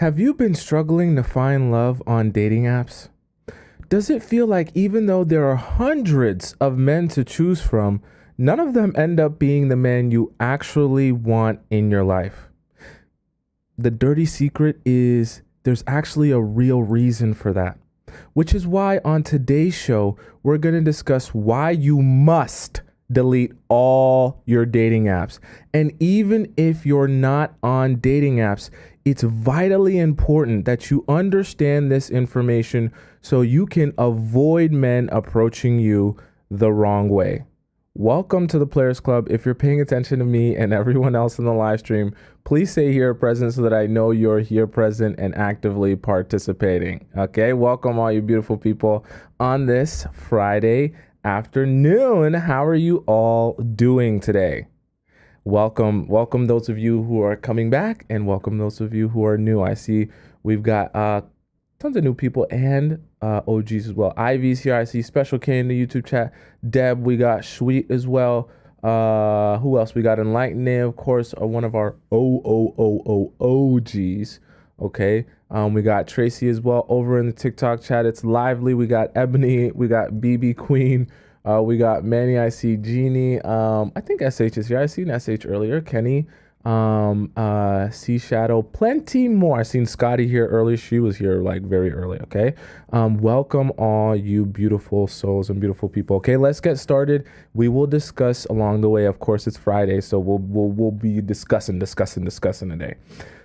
Have you been struggling to find love on dating apps? Does it feel like even though there are hundreds of men to choose from, none of them end up being the man you actually want in your life? The dirty secret is there's actually a real reason for that, which is why on today's show, we're going to discuss why you must delete all your dating apps. And even if you're not on dating apps, it's vitally important that you understand this information so you can avoid men approaching you the wrong way. Welcome to the Players Club. If you're paying attention to me and everyone else in the live stream, please say here present so that I know you're here present and actively participating. Okay, welcome all you beautiful people on this Friday afternoon. How are you all doing today? Welcome those of you who are coming back and welcome those of you who are new. I see we've got tons of new people and OGs as well. Ivy's here. I see Special K in the YouTube chat. Deb, we got Sweet as well. Who else? We got Enlightened, of course, one of our OGs. Okay. We got Tracy as well over in the TikTok chat. It's lively. We got Ebony. We got BB Queen. We got Manny. I see Jeannie. I think SH is here. I seen SH earlier. Kenny. Sea Shadow. Plenty more. I seen Scotty here earlier. She was here like very early. Okay. Welcome all you beautiful souls and beautiful people. Okay, let's get started. We will discuss along the way. Of course, it's Friday, so we'll be discussing today.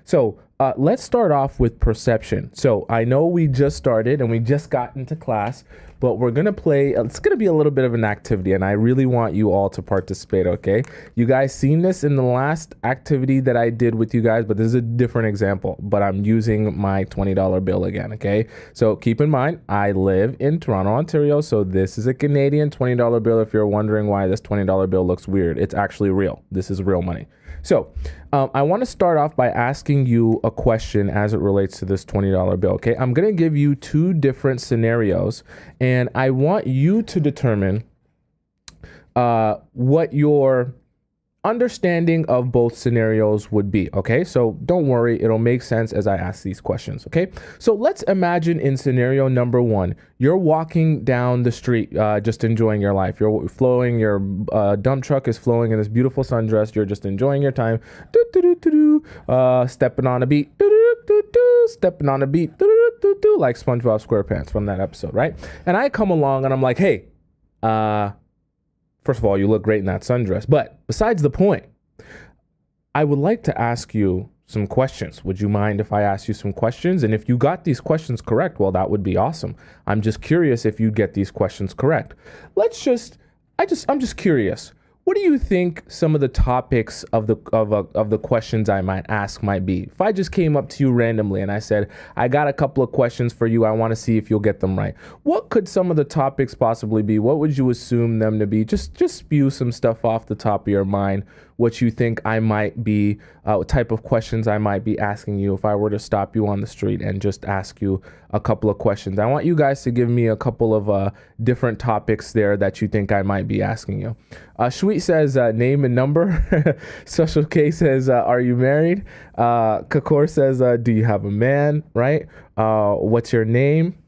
So let's start off with perception. So I know we just started and we just got into class, but we're going to play. It's going to be a little bit of an activity, and I really want you all to participate, okay? You guys seen this in the last activity that I did with you guys, but this is a different example, but I'm using my $20 bill again, okay? So keep in mind, I live in Toronto, Ontario, so this is a Canadian $20 bill. If you're wondering why this $20 bill looks weird, it's actually real. This is real money. So I want to start off by asking you a question as it relates to this $20 bill. Okay, I'm going to give you two different scenarios, and I want you to determine what your understanding of both scenarios would be. Okay, so don't worry, it'll make sense as I ask these questions. Okay, so let's imagine in scenario number one, you're walking down the street, just enjoying your life. You're flowing, your dump truck is flowing in this beautiful sundress. You're just enjoying your time, stepping on a beat, stepping on a beat, like SpongeBob SquarePants from that episode, right? And I come along and I'm like, hey, first of all, you look great in that sundress. But besides the point, I would like to ask you some questions. Would you mind if I ask you some questions? And if you got these questions correct, well, that would be awesome. I'm just curious if you get these questions correct. I'm just curious. What do you think some of the topics of the questions I might ask might be? If I just came up to you randomly and I said, I got a couple of questions for you. I want to see if you'll get them right. What could some of the topics possibly be? What would you assume them to be? Just spew some stuff off the top of your mind. What you think I might be, what type of questions I might be asking you if I were to stop you on the street and just ask you a couple of questions. I want you guys to give me a couple of different topics there that you think I might be asking you. Sweet says, name and number. Social K says, are you married? Kakor says, do you have a man, right? What's your name?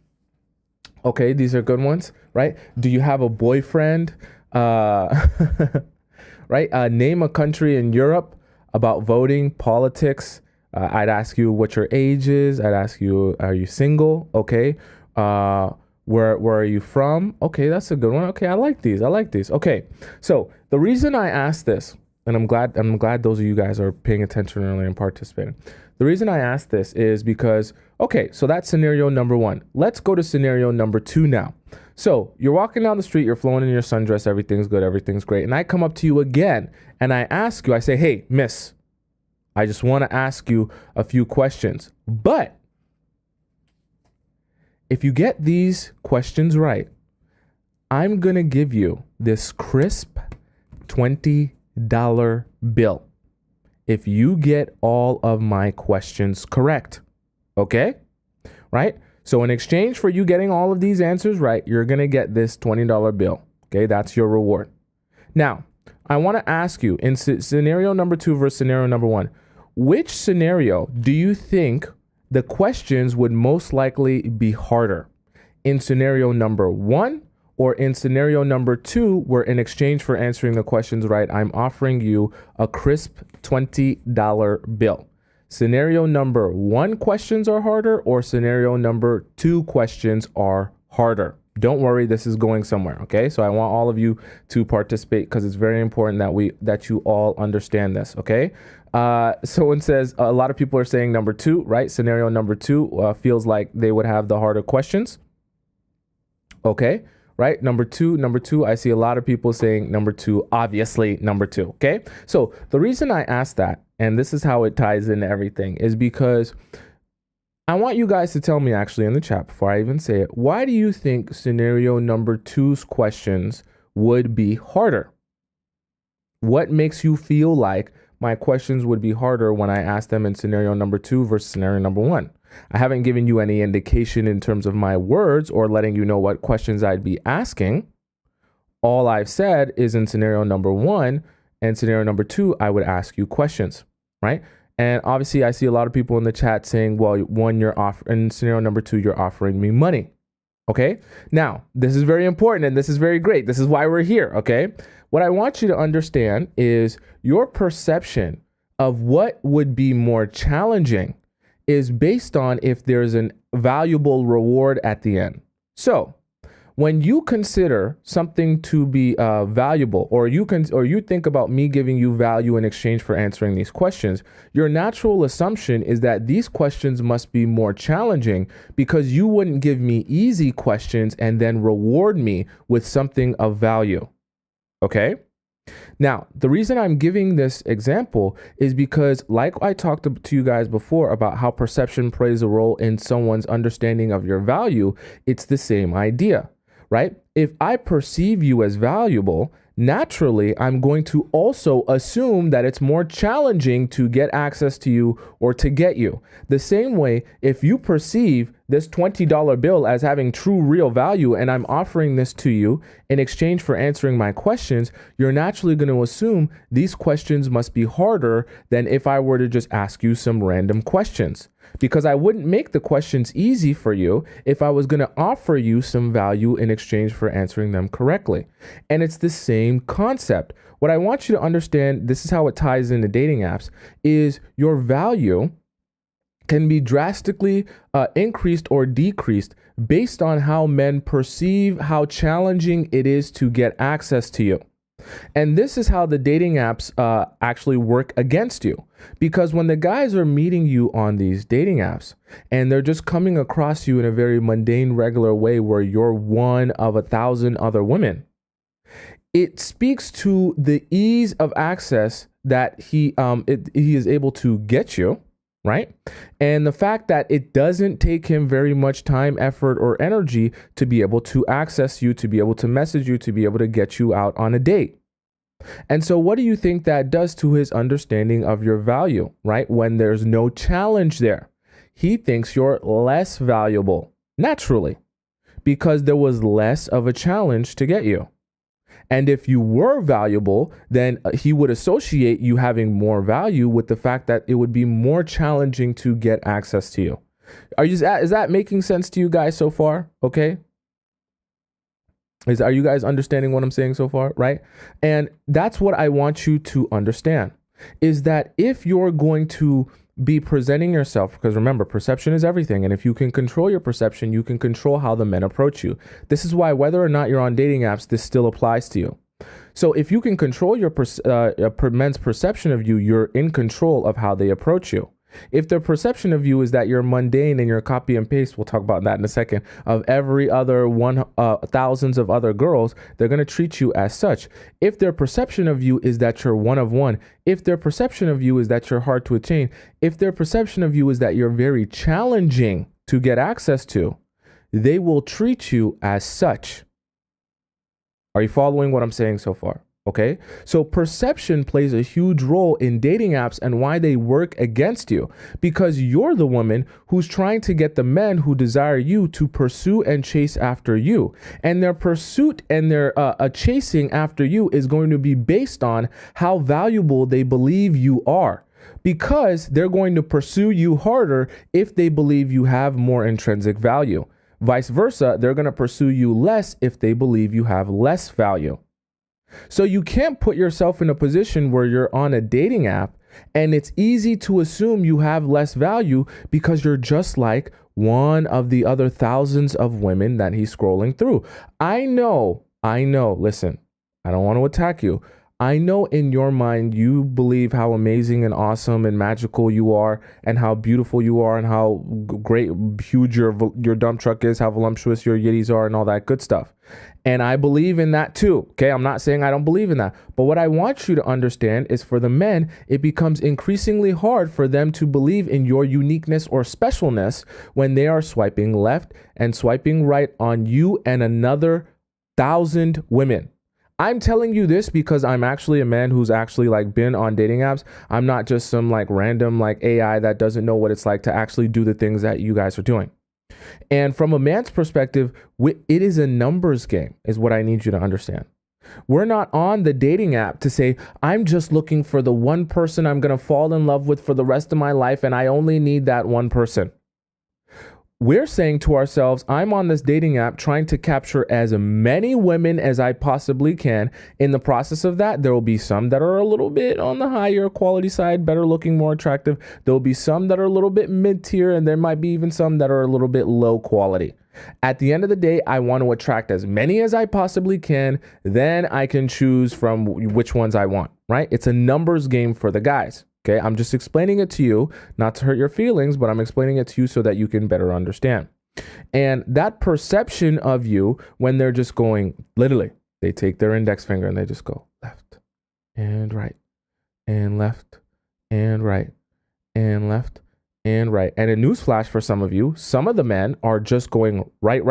Okay, these are good ones, right? Do you have a boyfriend? Right? Name a country in Europe. About voting, politics. I'd ask you what your age is. I'd ask you, are you single? Okay. Where are you from? Okay, that's a good one. Okay, I like these. Okay. So the reason I asked this, and I'm glad those of you guys are paying attention early and participating. The reason I asked this is because, okay, so that's scenario number one. Let's go to scenario number two now. So you're walking down the street, you're flowing in your sundress, everything's good, everything's great. And I come up to you again and I ask you, I say, hey, miss, I just want to ask you a few questions. But if you get these questions right, I'm going to give you this crisp $20 bill if you get all of my questions correct. Okay? Right? So in exchange for you getting all of these answers right, you're going to get this $20 bill. Okay? That's your reward. Now, I want to ask you in scenario number two versus scenario number one, which scenario do you think the questions would most likely be harder. In scenario number 1 or in scenario number 2, where in exchange for answering the questions right, I'm offering you a crisp $20 bill. Scenario number 1 questions are harder, or scenario number 2 questions are harder. Don't worry, this is going somewhere, okay? So I want all of you to participate because it's very important that you all understand this, okay? Someone says a lot of people are saying number 2, right? Scenario number 2 feels like they would have the harder questions. Okay, right? Number two, I see a lot of people saying number 2, obviously number 2, okay? So the reason I asked that, and this is how it ties into everything, is because I want you guys to tell me actually in the chat before I even say it, why do you think scenario number 2's questions would be harder? What makes you feel like my questions would be harder when I ask them in scenario number 2 versus scenario number 1? I haven't given you any indication in terms of my words or letting you know what questions I'd be asking. All I've said is in scenario number 1 and scenario number 2, I would ask you questions, right? And obviously I see a lot of people in the chat saying, well, in scenario number 2, you're offering me money. Okay. Now, this is very important and this is very great. This is why we're here. Okay. What I want you to understand is your perception of what would be more challenging is based on if there's a valuable reward at the end. So when you consider something to be valuable, or you think about me giving you value in exchange for answering these questions, your natural assumption is that these questions must be more challenging because you wouldn't give me easy questions and then reward me with something of value. Okay? Now, the reason I'm giving this example is because, like I talked to you guys before about how perception plays a role in someone's understanding of your value, it's the same idea, right? If I perceive you as valuable, naturally, I'm going to also assume that it's more challenging to get access to you or to get you. The same way, if you perceive this $20 bill as having true real value and I'm offering this to you in exchange for answering my questions, you're naturally going to assume these questions must be harder than if I were to just ask you some random questions. Because I wouldn't make the questions easy for you if I was going to offer you some value in exchange for answering them correctly. And it's the same concept. What I want you to understand, this is how it ties into dating apps, is your value can be drastically increased or decreased based on how men perceive how challenging it is to get access to you. And this is how the dating apps actually work against you. Because when the guys are meeting you on these dating apps and they're just coming across you in a very mundane, regular way where you're one of 1,000 other women, it speaks to the ease of access that he is able to get you, right? And the fact that it doesn't take him very much time, effort, or energy to be able to access you, to be able to message you, to be able to get you out on a date. And so what do you think that does to his understanding of your value, right? When there's no challenge there, he thinks you're less valuable naturally because there was less of a challenge to get you. And if you were valuable, then he would associate you having more value with the fact that it would be more challenging to get access to you. Is that making sense to you guys so far? Okay. Are you guys understanding what I'm saying so far? Right. And that's what I want you to understand is that if you're going to be presenting yourself, because remember, perception is everything. And if you can control your perception, you can control how the men approach you. This is why whether or not you're on dating apps, this still applies to you. So if you can control your men's perception of you, you're in control of how they approach you. If their perception of you is that you're mundane and you're copy and paste, we'll talk about that in a second, of every other thousands of other girls, they're going to treat you as such. If their perception of you is that you're one of one, if their perception of you is that you're hard to attain, if their perception of you is that you're very challenging to get access to, they will treat you as such. Are you following what I'm saying so far? Okay, so perception plays a huge role in dating apps and why they work against you, because you're the woman who's trying to get the men who desire you to pursue and chase after you. And their pursuit and their chasing after you is going to be based on how valuable they believe you are. because they're going to pursue you harder if they believe you have more intrinsic value. Vice versa, they're going to pursue you less if they believe you have less value. So you can't put yourself in a position where you're on a dating app and it's easy to assume you have less value because you're just like one of the other thousands of women that he's scrolling through. I know, listen, I don't want to attack you. I know in your mind you believe how amazing and awesome and magical you are and how beautiful you are and how great, huge your dump truck is, how voluptuous your yitties are and all that good stuff. And I believe in that too. Okay, I'm not saying I don't believe in that. But what I want you to understand is for the men, it becomes increasingly hard for them to believe in your uniqueness or specialness when they are swiping left and swiping right on you and another 1,000 women. I'm telling you this because I'm actually a man who's actually like been on dating apps. I'm not just some like random like AI that doesn't know what it's like to actually do the things that you guys are doing. And from a man's perspective, it is a numbers game, is what I need you to understand. We're not on the dating app to say, I'm just looking for the one person I'm going to fall in love with for the rest of my life, and I only need that one person. We're saying to ourselves, I'm on this dating app trying to capture as many women as I possibly can. In the process of that, there will be some that are a little bit on the higher quality side, better looking, more attractive. There will be some that are a little bit mid-tier, and there might be even some that are a little bit low quality. At the end of the day, I want to attract as many as I possibly can. Then I can choose from which ones I want, right? It's a numbers game for the guys. Okay, I'm just explaining it to you, not to hurt your feelings, but I'm explaining it to you so that you can better understand. And that perception of you when they're just going, literally, they take their index finger and they just go left and right and left and right and left and right. And a newsflash for some of you, some of the men are just going right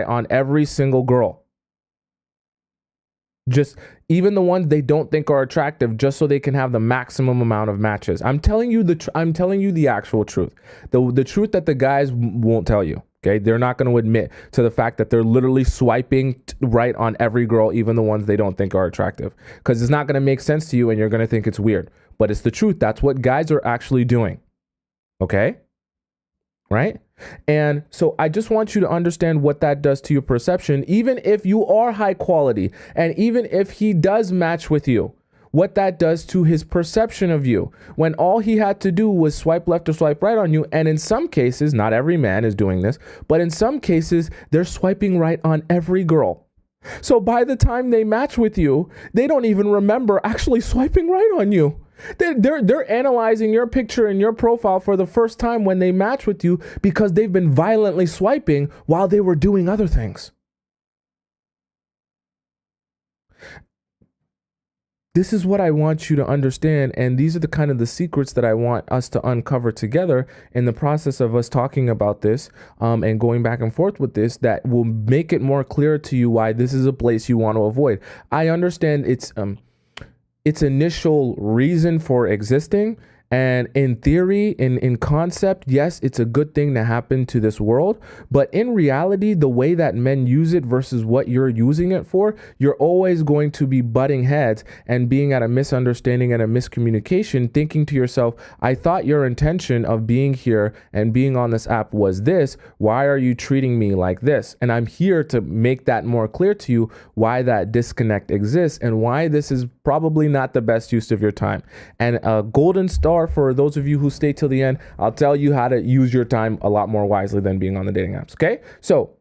on every single girl. Just even the ones they don't think are attractive, just so they can have the maximum amount of matches. I'm telling you the actual truth, the truth that the guys won't tell you. Okay, they're not going to admit to the fact that they're literally swiping right on every girl, even the ones they don't think are attractive, because it's not going to make sense to you, and you're going to think it's weird. But it's the truth. That's what guys are actually doing. Okay, right? And so I just want you to understand what that does to your perception, even if you are high quality and even if he does match with you, what that does to his perception of you when all he had to do was swipe left or swipe right on you. And in some cases, not every man is doing this, but in some cases, they're swiping right on every girl. So by the time they match with you, they don't even remember actually swiping right on you. They're analyzing your picture and your profile for the first time when they match with you because they've been violently swiping while they were doing other things. This is what I want you to understand, and these are the kind of the secrets that I want us to uncover together in the process of us talking about this and going back and forth with this, that will make it more clear to you why this is a place you want to avoid. I understand its initial reason for existing, and in theory, in concept, yes, it's a good thing to happen to this world. But in reality, the way that men use it versus what you're using it for, you're always going to be butting heads and being at a misunderstanding and a miscommunication, thinking to yourself, I thought your intention of being here and being on this app was this. Why are you treating me like this? And I'm here to make that more clear to you, why that disconnect exists and why this is probably not the best use of your time. And a golden star for those of you who stay till the end, I'll tell you how to use your time a lot more wisely than being on the dating apps. Okay, so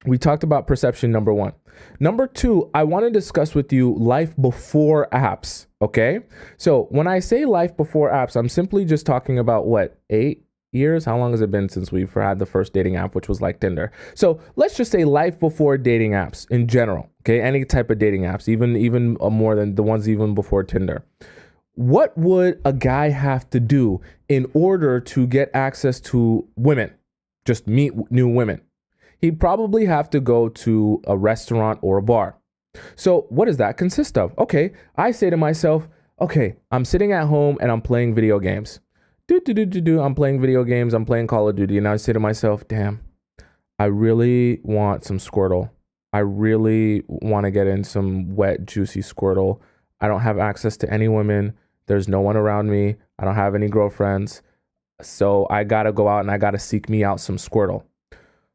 we talked about perception, number one. Number two, I want to discuss with you life before apps. Okay, so when I say life before apps, I'm simply just talking about what, 8 years? How long has it been since we've had the first dating app, which was like Tinder? So let's just say life before dating apps in general. Okay, any type of dating apps, even more than the ones even before Tinder. What would a guy have to do in order to get access to women, just meet new women? He'd probably have to go to a restaurant or a bar. So what does that consist of? Okay, I say to myself, okay, I'm sitting at home and I'm playing video games. I'm playing video games, I'm playing Call of Duty, and I say to myself, damn, I really want some Squirtle. I really want to get in some wet, juicy Squirtle. I don't have access to any women. There's no one around me. I don't have any girlfriends. So I got to go out and I got to seek me out some Squirtle.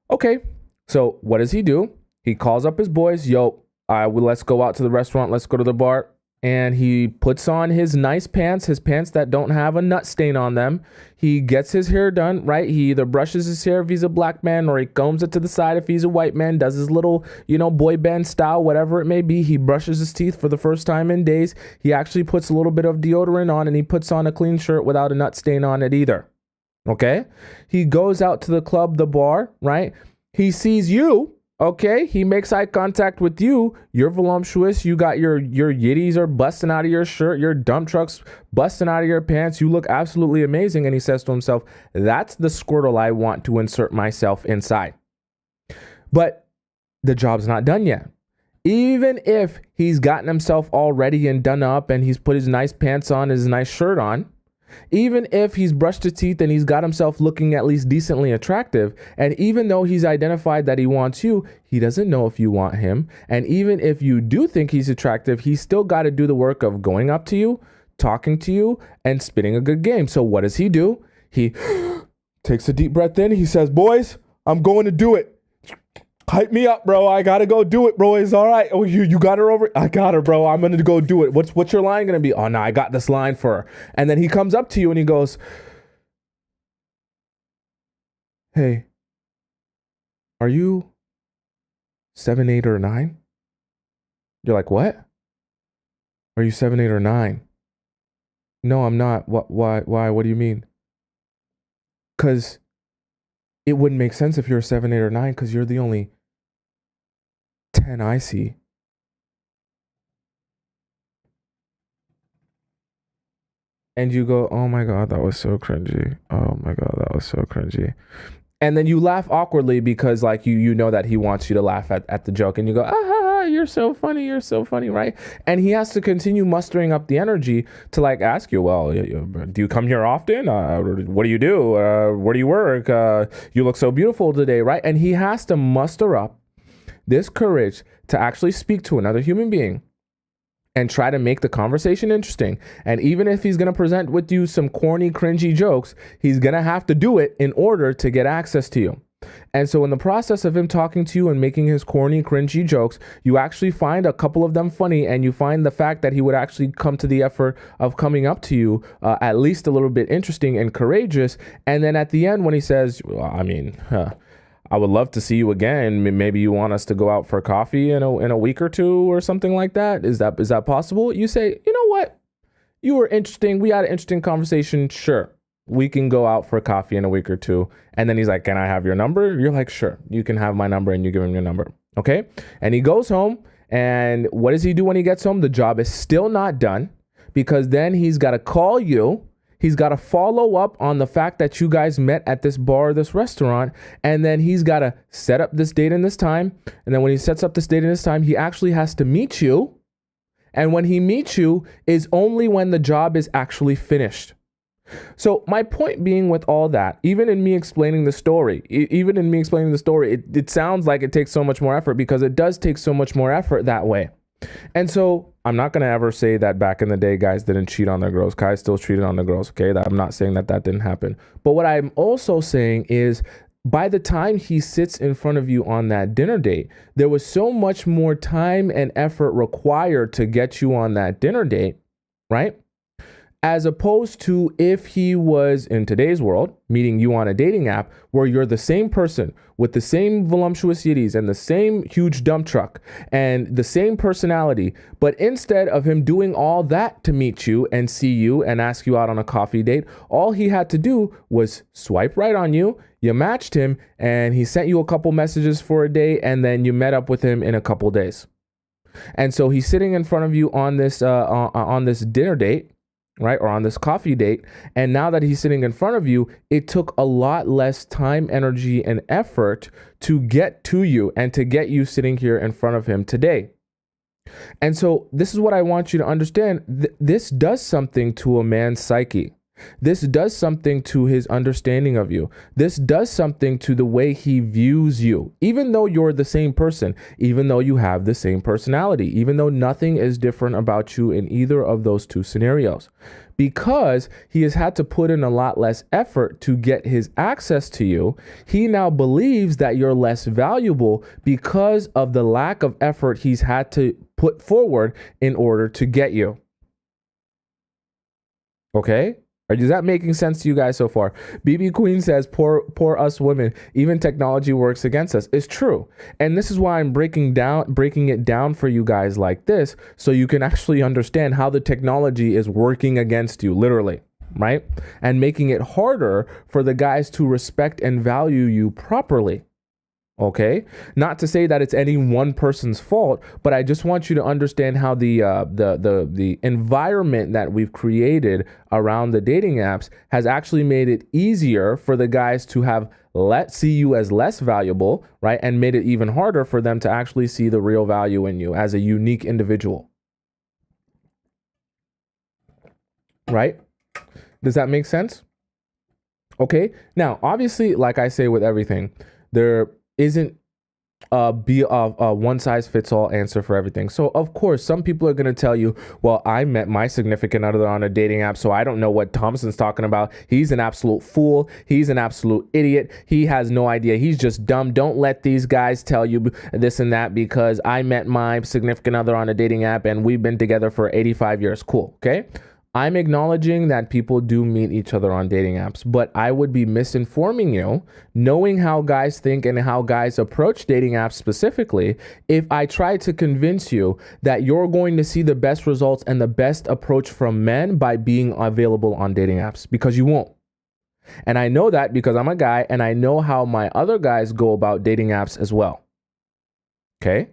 Okay. So what does he do? He calls up his boys. Yo, let's go out to the restaurant. Let's go to the bar. And he puts on his nice pants, his pants that don't have a nut stain on them. He gets his hair done, right? He either brushes his hair if he's a black man, or he combs it to the side if he's a white man, does his little, boy band style, whatever it may be. He brushes his teeth for the first time in days. He actually puts a little bit of deodorant on, and he puts on a clean shirt without a nut stain on it either. Okay? He goes out to the club, the bar, right? He sees you. Okay, he makes eye contact with you. You're voluptuous. You got your yitties are busting out of your shirt. Your dump truck's busting out of your pants. You look absolutely amazing. And he says to himself, that's the Squirtle I want to insert myself inside. But the job's not done yet. Even if he's gotten himself all ready and done up and he's put his nice pants on, his nice shirt on, even if he's brushed his teeth and he's got himself looking at least decently attractive, and even though he's identified that he wants you, he doesn't know if you want him. And even if you do think he's attractive, he's still got to do the work of going up to you, talking to you, and spitting a good game. So what does he do? He takes a deep breath in. He says, boys, I'm going to do it. Hype me up, bro. I gotta go do it, bro. It's all right. Oh, you got her over? I got her, bro. I'm gonna go do it. What's your line gonna be? Oh, no, I got this line for her. And then he comes up to you and he goes, hey, are you 7, 8, or 9? You're like, what? Are you 7, 8, or 9? No, I'm not. Why? What do you mean? Because it wouldn't make sense if you're 7, 8, or 9, because you're the only 10 I see. And you go, oh my God, that was so cringy. Oh my God, that was so cringy. And then you laugh awkwardly because like you know that he wants you to laugh at the joke, and you go, you're so funny, right? And he has to continue mustering up the energy to like ask you, well, do you come here often? What do you do? Where do you work? You look so beautiful today, right? And he has to muster up this courage to actually speak to another human being and try to make the conversation interesting. And even if he's going to present with you some corny, cringy jokes, he's going to have to do it in order to get access to you. And so in the process of him talking to you and making his corny, cringy jokes, you actually find a couple of them funny, and you find the fact that he would actually come to the effort of coming up to you at least a little bit interesting and courageous. And then at the end, when he says, well, I would love to see you again. Maybe you want us to go out for coffee in a week or two or something like that. Is that possible? You say, you know what? You were interesting. We had an interesting conversation. Sure. We can go out for coffee in a week or two. And then he's like, can I have your number? You're like, sure, you can have my number, and you give him your number. Okay. And he goes home, and what does he do when he gets home? The job is still not done, because then he's got to call you. He's got to follow up on the fact that you guys met at this bar or this restaurant. And then he's got to set up this date and this time. And then when he sets up this date and this time, he actually has to meet you. And when he meets you is only when the job is actually finished. So my point being with all that, even in me explaining the story, it sounds like it takes so much more effort, because it does take so much more effort that way. And so I'm not going to ever say that back in the day, guys didn't cheat on their girls. Guys still cheated on the girls. Okay. I'm not saying that didn't happen. But what I'm also saying is, by the time he sits in front of you on that dinner date, there was so much more time and effort required to get you on that dinner date, right? As opposed to if he was in today's world meeting you on a dating app where you're the same person with the same voluptuous yitties and the same huge dump truck and the same personality. But instead of him doing all that to meet you and see you and ask you out on a coffee date, all he had to do was swipe right on you. You matched him, and he sent you a couple messages for a day, and then you met up with him in a couple days. And so he's sitting in front of you on this dinner date, right? Or on this coffee date. And now that he's sitting in front of you, it took a lot less time, energy, and effort to get to you and to get you sitting here in front of him today. And so this is what I want you to understand. This does something to a man's psyche. This does something to his understanding of you. This does something to the way he views you, even though you're the same person, even though you have the same personality, even though nothing is different about you in either of those two scenarios. Because he has had to put in a lot less effort to get his access to you, he now believes that you're less valuable because of the lack of effort he's had to put forward in order to get you. Okay? Is that making sense to you guys so far? BB Queen says, poor us women. Even technology works against us. It's true. And this is why I'm breaking it down for you guys like this, so you can actually understand how the technology is working against you, literally, right? And making it harder for the guys to respect and value you properly. Okay, not to say that it's any one person's fault, but I just want you to understand how the environment that we've created around the dating apps has actually made it easier for the guys to see you as less valuable, right? And made it even harder for them to actually see the real value in you as a unique individual. Right? Does that make sense? Okay. Now, obviously, like I say with everything, there isn't a one size fits all answer for everything. So of course, some people are going to tell you, well, I met my significant other on a dating app, so I don't know what Tomisin's talking about. He's an absolute fool. He's an absolute idiot. He has no idea. He's just dumb. Don't let these guys tell you this and that, because I met my significant other on a dating app and we've been together for 85 years. Cool. Okay. I'm acknowledging that people do meet each other on dating apps, but I would be misinforming you, knowing how guys think and how guys approach dating apps specifically, if I try to convince you that you're going to see the best results and the best approach from men by being available on dating apps, because you won't. And I know that because I'm a guy and I know how my other guys go about dating apps as well. Okay?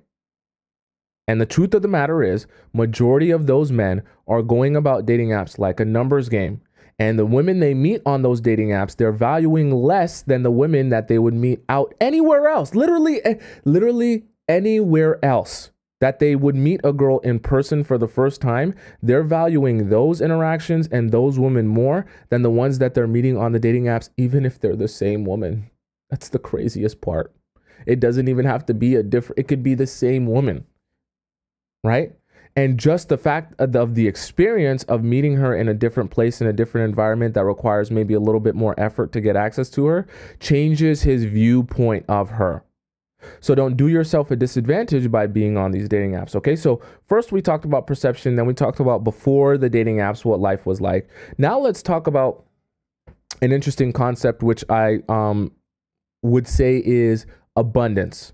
And the truth of the matter is, majority of those men are going about dating apps like a numbers game. And the women they meet on those dating apps, they're valuing less than the women that they would meet out anywhere else. Literally anywhere else that they would meet a girl in person for the first time. They're valuing those interactions and those women more than the ones that they're meeting on the dating apps, even if they're the same woman. That's the craziest part. It doesn't even have to be it could be the same woman. Right? And just the fact of the experience of meeting her in a different place, in a different environment that requires maybe a little bit more effort to get access to her, changes his viewpoint of her. So don't do yourself a disadvantage by being on these dating apps. Okay. So first we talked about perception. Then we talked about before the dating apps, what life was like. Now let's talk about an interesting concept, which I would say is abundance.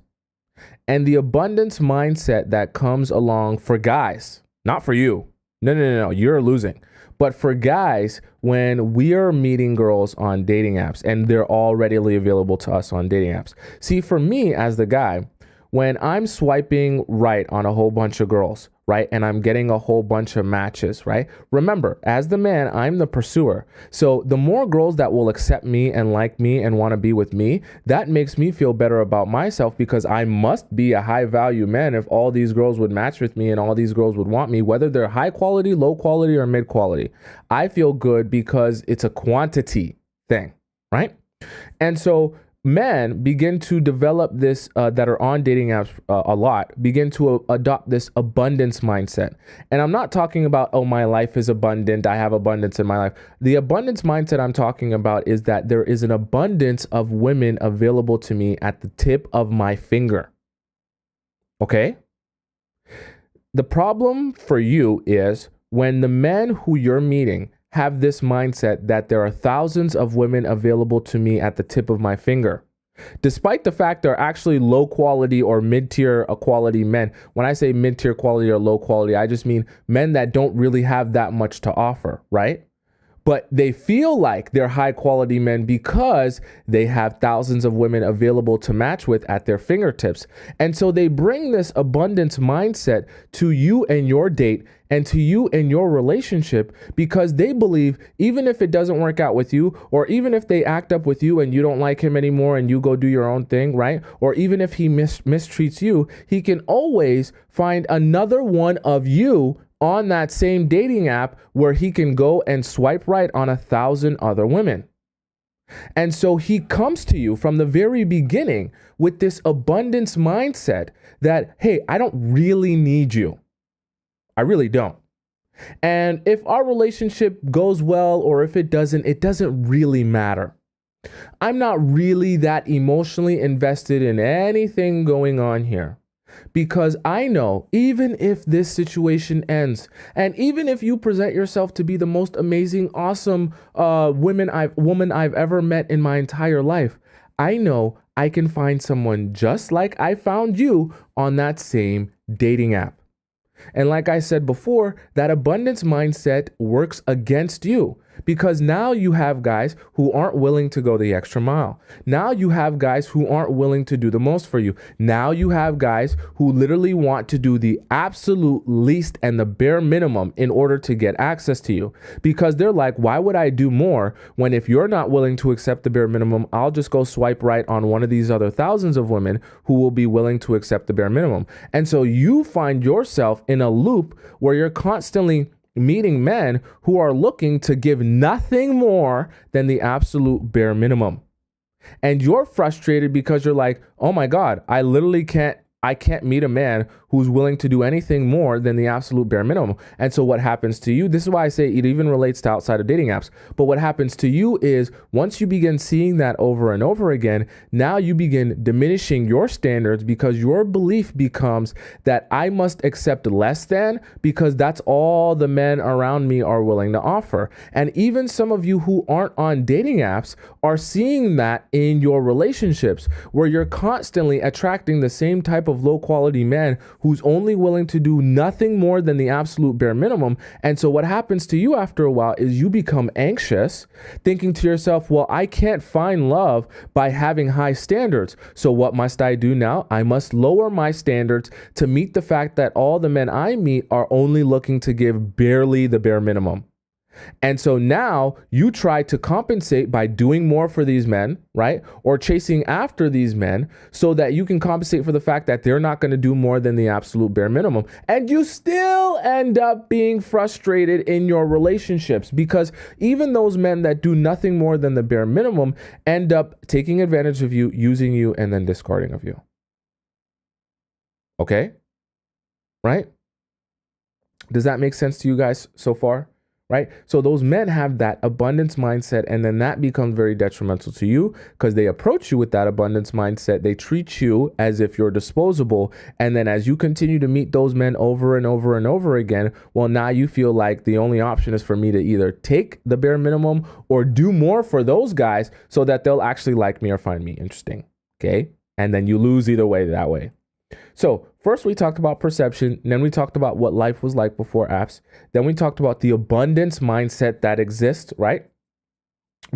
And the abundance mindset that comes along for guys, not for you. No, you're losing. But for guys, when we are meeting girls on dating apps and they're all readily available to us on dating apps. See, for me as the guy, when I'm swiping right on a whole bunch of girls, right, and I'm getting a whole bunch of matches, right? Remember, as the man, I'm the pursuer. So the more girls that will accept me and like me and want to be with me, that makes me feel better about myself, because I must be a high value man if all these girls would match with me and all these girls would want me, whether they're high quality, low quality, or mid quality. I feel good because it's a quantity thing, right? And so men begin to develop this, that are on dating apps a lot, begin to adopt this abundance mindset. And I'm not talking about, oh, my life is abundant, I have abundance in my life. The abundance mindset I'm talking about is that there is an abundance of women available to me at the tip of my finger. Okay? The problem for you is when the men who you're meeting have this mindset that there are thousands of women available to me at the tip of my finger, despite the fact they're actually low quality or mid-tier quality men. When I say mid-tier quality or low quality, I just mean men that don't really have that much to offer, right? But they feel like they're high quality men because they have thousands of women available to match with at their fingertips. And so they bring this abundance mindset to you and your date and to you and your relationship, because they believe even if it doesn't work out with you, or even if they act up with you and you don't like him anymore and you go do your own thing, right? Or even if he mistreats you, he can always find another one of you on that same dating app where he can go and swipe right on 1,000 other women. And so he comes to you from the very beginning with this abundance mindset that, hey, I don't really need you. I really don't. And if our relationship goes well or if it doesn't really matter. I'm not really that emotionally invested in anything going on here. Because I know even if this situation ends, and even if you present yourself to be the most amazing, awesome woman I've ever met in my entire life, I know I can find someone just like I found you on that same dating app. And like I said before, that abundance mindset works against you because now you have guys who aren't willing to go the extra mile. Now you have guys who aren't willing to do the most for you. Now you have guys who literally want to do the absolute least and the bare minimum in order to get access to you because they're like, why would I do more when if you're not willing to accept the bare minimum, I'll just go swipe right on one of these other thousands of women who will be willing to accept the bare minimum. And so you find yourself in a loop where you're constantly meeting men who are looking to give nothing more than the absolute bare minimum. And you're frustrated because you're like, oh my God, I can't meet a man who's willing to do anything more than the absolute bare minimum. And so what happens to you, this is why I say it even relates to outside of dating apps, but what happens to you is once you begin seeing that over and over again, now you begin diminishing your standards because your belief becomes that I must accept less than because that's all the men around me are willing to offer. And even some of you who aren't on dating apps are seeing that in your relationships where you're constantly attracting the same type of low quality man who's only willing to do nothing more than the absolute bare minimum. And so what happens to you after a while is you become anxious, thinking to yourself, well, I can't find love by having high standards. So what must I do now? I must lower my standards to meet the fact that all the men I meet are only looking to give barely the bare minimum. And so now you try to compensate by doing more for these men, right? Or chasing after these men so that you can compensate for the fact that they're not going to do more than the absolute bare minimum. And you still end up being frustrated in your relationships because even those men that do nothing more than the bare minimum end up taking advantage of you, using you, and then discarding of you. Okay? Right? Does that make sense to you guys so far? Right? So those men have that abundance mindset, and then that becomes very detrimental to you because they approach you with that abundance mindset. They treat you as if you're disposable. And then as you continue to meet those men over and over and over again, well, now you feel like the only option is for me to either take the bare minimum or do more for those guys so that they'll actually like me or find me interesting. Okay? And then you lose either way that way. So first we talked about perception, and then we talked about what life was like before apps. Then we talked about the abundance mindset that exists, right?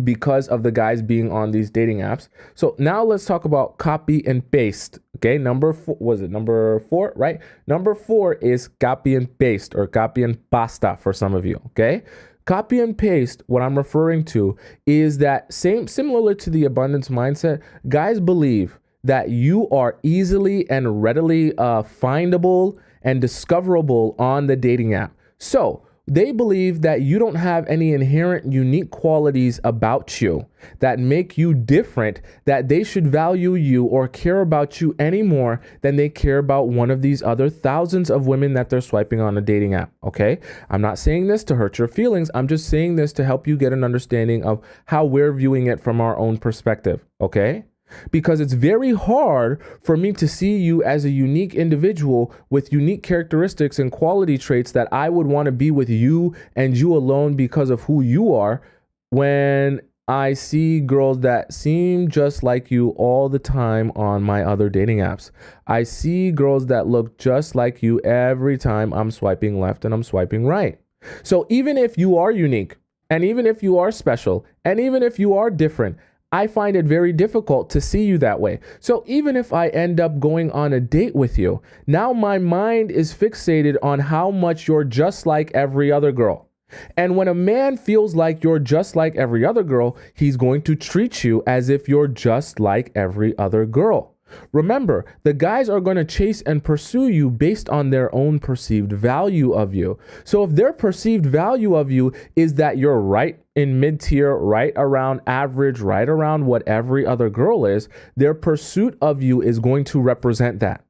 Because of the guys being on these dating apps. So now let's talk about copy and paste. Okay, number 4, was it number 4, right? Number 4 is copy and paste or copy and pasta for some of you, okay? Copy and paste, what I'm referring to is that similar to the abundance mindset, guys believe that you are easily and readily findable and discoverable on the dating app. So they believe that you don't have any inherent unique qualities about you that make you different, that they should value you or care about you any more than they care about one of these other thousands of women that they're swiping on a dating app. Okay. I'm not saying this to hurt your feelings. I'm just saying this to help you get an understanding of how we're viewing it from our own perspective. Okay. Because it's very hard for me to see you as a unique individual with unique characteristics and quality traits that I would want to be with you and you alone because of who you are when I see girls that seem just like you all the time on my other dating apps. I see girls that look just like you every time I'm swiping left and I'm swiping right. So even if you are unique and even if you are special and even if you are different, I find it very difficult to see you that way. So even if I end up going on a date with you, now my mind is fixated on how much you're just like every other girl. And when a man feels like you're just like every other girl, he's going to treat you as if you're just like every other girl. Remember, the guys are going to chase and pursue you based on their own perceived value of you. So if their perceived value of you is that you're right in mid-tier, right around average, right around what every other girl is, their pursuit of you is going to represent that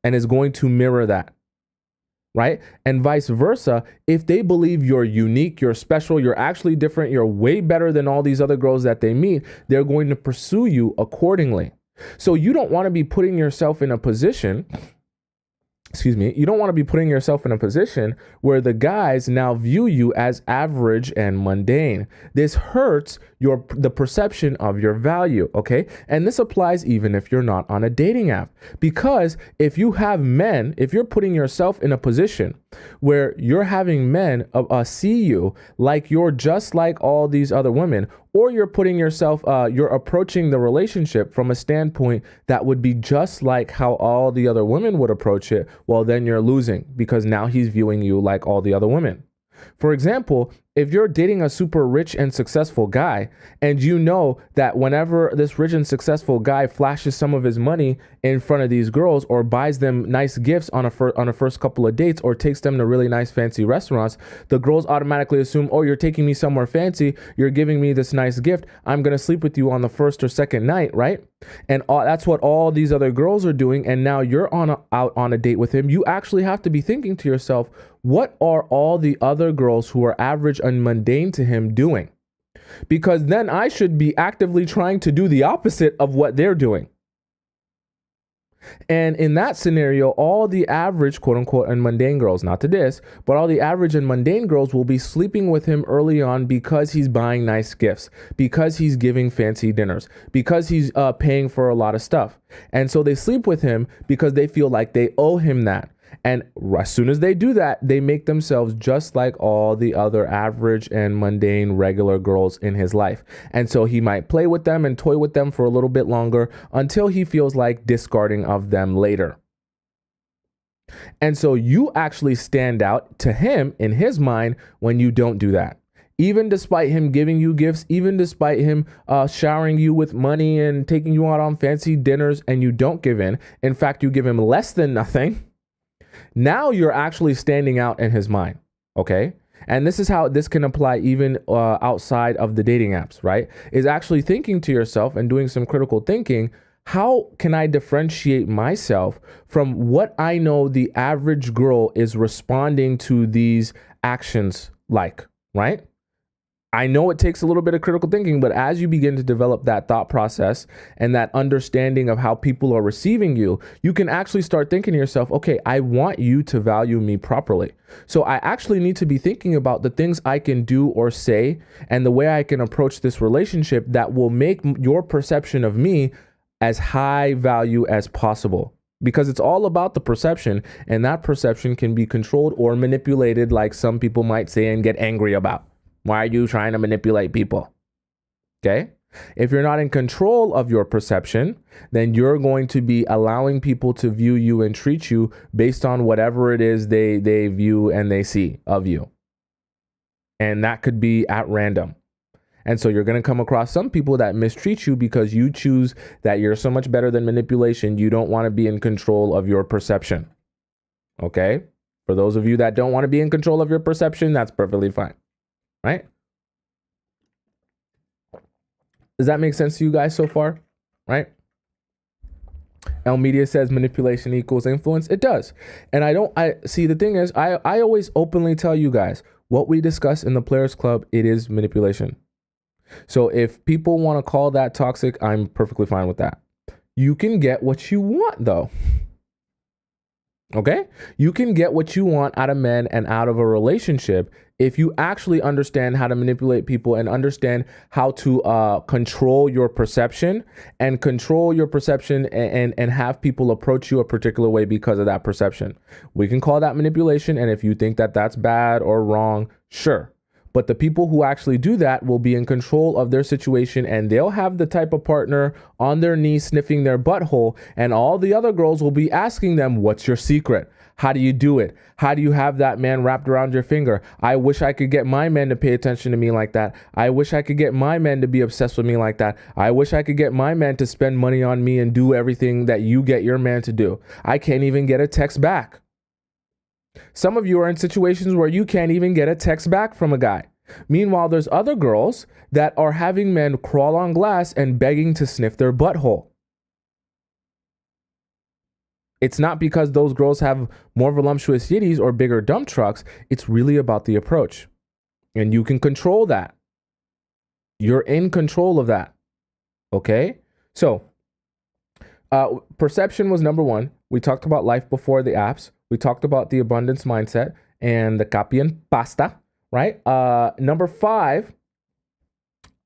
and is going to mirror that. Right? And vice versa. If they believe you're unique, you're special, you're actually different, you're way better than all these other girls that they meet, they're going to pursue you accordingly. So you don't want to be putting yourself in a position, you don't want to be putting yourself in a position where the guys now view you as average and mundane. This hurts the perception of your value, okay? And this applies even if you're not on a dating app. Because if you're putting yourself in a position where you're having men see you like you're just like all these other women, or you're approaching the relationship from a standpoint that would be just like how all the other women would approach it, well, then you're losing, because now he's viewing you like all the other women. For example, if you're dating a super rich and successful guy, and you know that whenever this rich and successful guy flashes some of his money in front of these girls, or buys them nice gifts on a first couple of dates, or takes them to really nice fancy restaurants, the girls automatically assume, oh, you're taking me somewhere fancy, you're giving me this nice gift, I'm going to sleep with you on the first or second night, right? And that's what all these other girls are doing. And now you're out on a date with him. You actually have to be thinking to yourself, what are all the other girls who are average and mundane to him doing? Because then I should be actively trying to do the opposite of what they're doing. And in that scenario, all the average, quote unquote, and mundane girls, not to diss, but all the average and mundane girls will be sleeping with him early on because he's buying nice gifts, because he's giving fancy dinners, because he's paying for a lot of stuff. And so they sleep with him because they feel like they owe him that. And as soon as they do that, they make themselves just like all the other average and mundane regular girls in his life. And so he might play with them and toy with them for a little bit longer until he feels like discarding of them later. And so you actually stand out to him in his mind when you don't do that. Even despite him giving you gifts, even despite him showering you with money and taking you out on fancy dinners, and you don't give in. In fact, you give him less than nothing. Now you're actually standing out in his mind, okay? And this is how this can apply even outside of the dating apps, right? Is actually thinking to yourself and doing some critical thinking. How can I differentiate myself from what I know the average girl is responding to these actions like, right? I know it takes a little bit of critical thinking, but as you begin to develop that thought process and that understanding of how people are receiving you, you can actually start thinking to yourself, okay, I want you to value me properly. So I actually need to be thinking about the things I can do or say and the way I can approach this relationship that will make your perception of me as high value as possible. Because it's all about the perception, and that perception can be controlled or manipulated, like some people might say and get angry about. Why are you trying to manipulate people? Okay. If you're not in control of your perception, then you're going to be allowing people to view you and treat you based on whatever it is they view and they see of you. And that could be at random. And so you're going to come across some people that mistreat you because you choose that you're so much better than manipulation. You don't want to be in control of your perception. Okay. For those of you that don't want to be in control of your perception, that's perfectly fine. Right? Does that make sense to you guys so far? Right? El Media says manipulation equals influence. It does. And I see, the thing is, I always openly tell you guys what we discuss in the Players Club, it is manipulation. So if people want to call that toxic, I'm perfectly fine with that. You can get what you want though. Okay? You can get what you want out of men and out of a relationship if you actually understand how to manipulate people and understand how to control your perception and have people approach you a particular way because of that perception. We can call that manipulation. And if you think that that's bad or wrong, sure. But the people who actually do that will be in control of their situation, and they'll have the type of partner on their knees sniffing their butthole, and all the other girls will be asking them, what's your secret? How do you do it? How do you have that man wrapped around your finger? I wish I could get my men to pay attention to me like that. I wish I could get my men to be obsessed with me like that. I wish I could get my men to spend money on me and do everything that you get your man to do. I can't even get a text back. Some of you are in situations where you can't even get a text back from a guy. Meanwhile, there's other girls that are having men crawl on glass and begging to sniff their butthole. It's not because those girls have more voluptuous yitties or bigger dump trucks. It's really about the approach. And you can control that. You're in control of that. Okay? So, perception was number one. We talked about life before the apps. We talked about the abundance mindset and the copy and pasta, right? Number five,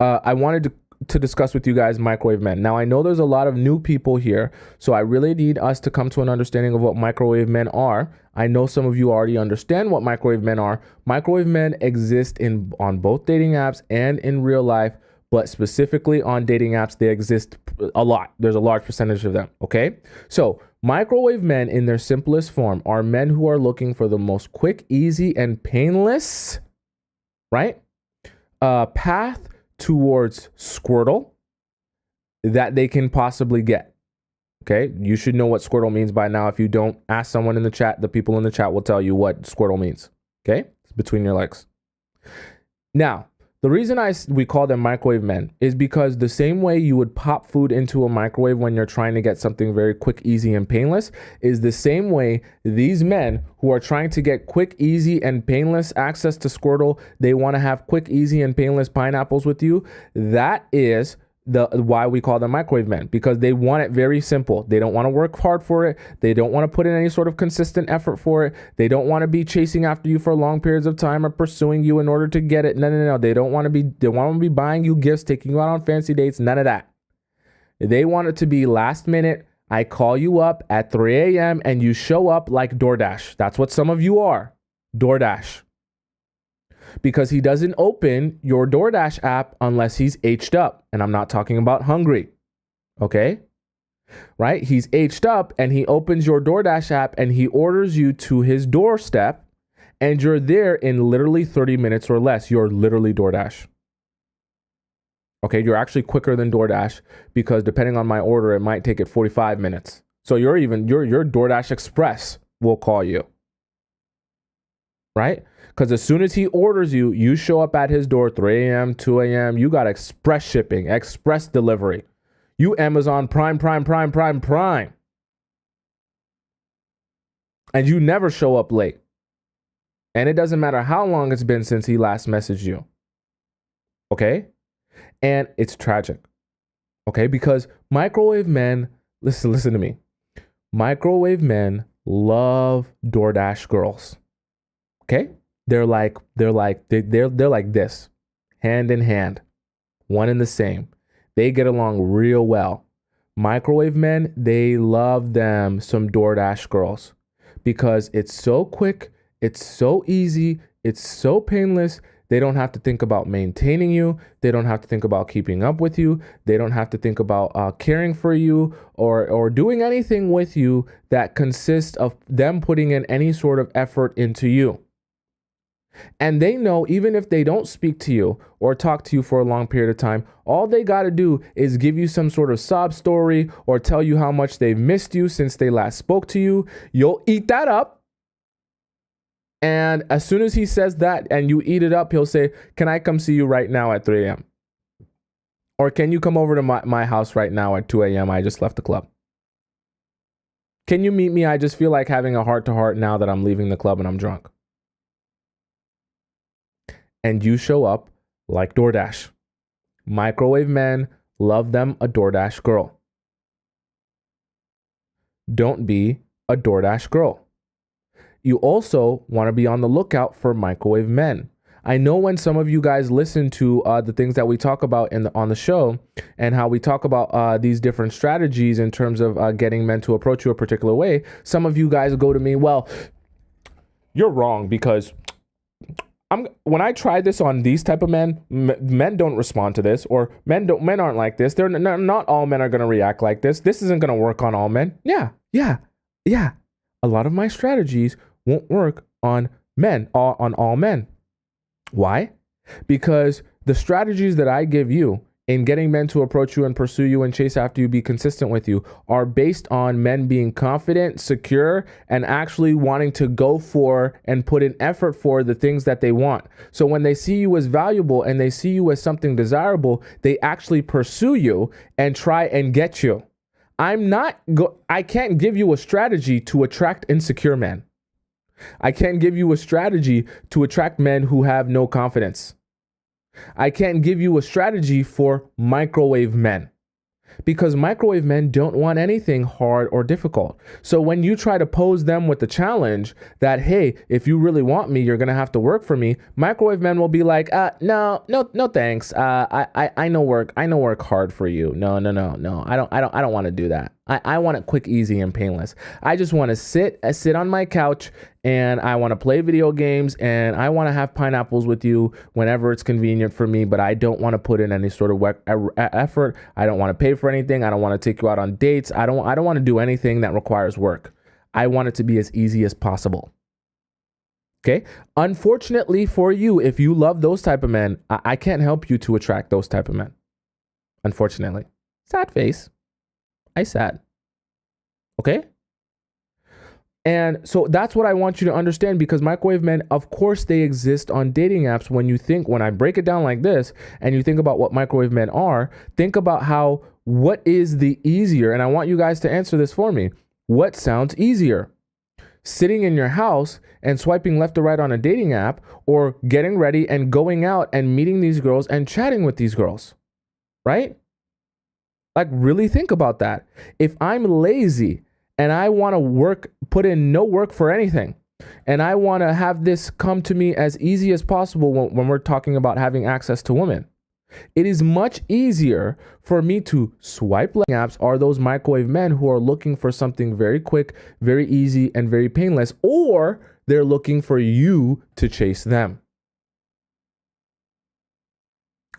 I wanted to discuss with you guys microwave men. Now, I know there's a lot of new people here, so I really need us to come to an understanding of what microwave men are. I know some of you already understand what microwave men are. Microwave men exist on both dating apps and in real life, but specifically on dating apps, they exist a lot. There's a large percentage of them, okay? So microwave men in their simplest form are men who are looking for the most quick, easy, and painless, right, path towards Squirtle that they can possibly get. Okay, you should know what Squirtle means by now. If you don't, ask someone in the chat. The people in the chat will tell you what Squirtle means. Okay, it's between your legs. Now, the reason we call them microwave men is because the same way you would pop food into a microwave when you're trying to get something very quick, easy, and painless is the same way these men who are trying to get quick, easy, and painless access to Squirtle, they want to have quick, easy, and painless pineapples with you. That is why we call them microwave men, because they want it very simple. They don't want to work hard for it. They don't want to put in any sort of consistent effort for it. They don't want to be chasing after you for long periods of time or pursuing you in order to get it. No. They want to be buying you gifts, taking you out on fancy dates. None of that. They want it to be last minute. I call you up at 3 a.m. and you show up like DoorDash. That's what some of you are. DoorDash. Because he doesn't open your DoorDash app unless he's H'd up. And I'm not talking about hungry. Okay? Right? He's H'd up and he opens your DoorDash app and he orders you to his doorstep and you're there in literally 30 minutes or less. You're literally DoorDash. Okay? You're actually quicker than DoorDash because depending on my order, it might take it 45 minutes. So your DoorDash Express will call you. Right? Because as soon as he orders you, you show up at his door 3 a.m., 2 a.m. You got express shipping, express delivery. You Amazon Prime. And you never show up late. And it doesn't matter how long it's been since he last messaged you. Okay? And it's tragic. Okay? Because microwave men, listen to me. Microwave men love DoorDash girls. Okay? They're like this, hand in hand, one and the same. They get along real well. Microwave men, they love them some DoorDash girls because it's so quick, it's so easy, it's so painless. They don't have to think about maintaining you. They don't have to think about keeping up with you. They don't have to think about caring for you or doing anything with you that consists of them putting in any sort of effort into you. And they know even if they don't speak to you or talk to you for a long period of time, all they got to do is give you some sort of sob story or tell you how much they've missed you since they last spoke to you. You'll eat that up. And as soon as he says that and you eat it up, he'll say, can I come see you right now at 3 a.m.? Or can you come over to my house right now at 2 a.m.? I just left the club. Can you meet me? I just feel like having a heart-to-heart now that I'm leaving the club and I'm drunk. And you show up like DoorDash. Microwave men love them a DoorDash girl. Don't be a DoorDash girl. You also want to be on the lookout for microwave men. I know when some of you guys listen to the things that we talk about on the show and how we talk about these different strategies in terms of getting men to approach you a particular way, some of you guys go to me, well, you're wrong because when I try this on these type of men, men don't respond to this, or men aren't like this. They're not all men are going to react like this. This isn't going to work on all men. Yeah. a lot of my strategies won't work on men, on all men. Why? Because the strategies that I give you in getting men to approach you and pursue you and chase after you, be consistent with you, are based on men being confident, secure, and actually wanting to go for and put in effort for the things that they want. So when they see you as valuable and they see you as something desirable, they actually pursue you and try and get you. I can't give you a strategy to attract insecure men. I can't give you a strategy to attract men who have no confidence. I can't give you a strategy for microwave men, because microwave men don't want anything hard or difficult. So when you try to pose them with the challenge that, hey, if you really want me, you're going to have to work for me, microwave men will be like, no, thanks. I know work hard for you. No. I don't want to do that. I want it quick, easy, and painless. I just want to sit on my couch, and I want to play video games, and I want to have pineapples with you whenever it's convenient for me, but I don't want to put in any sort of effort. I don't want to pay for anything. I don't want to take you out on dates. I don't want to do anything that requires work. I want it to be as easy as possible. Okay. Unfortunately for you, if you love those type of men, I can't help you to attract those type of men. Unfortunately. Sad face. I sad. Okay. And so that's what I want you to understand, because microwave men, of course, they exist on dating apps. When I break it down like this and you think about what microwave men are, think about what is the easier, and I want you guys to answer this for me. What sounds easier? Sitting in your house and swiping left or right on a dating app, or getting ready and going out and meeting these girls and chatting with these girls, right? Like, really think about that. If I'm lazy and I want to put in no work for anything, and I want to have this come to me as easy as possible when we're talking about having access to women, it is much easier for me to swipe left. Apps are those microwave men who are looking for something very quick, very easy, and very painless, or they're looking for you to chase them.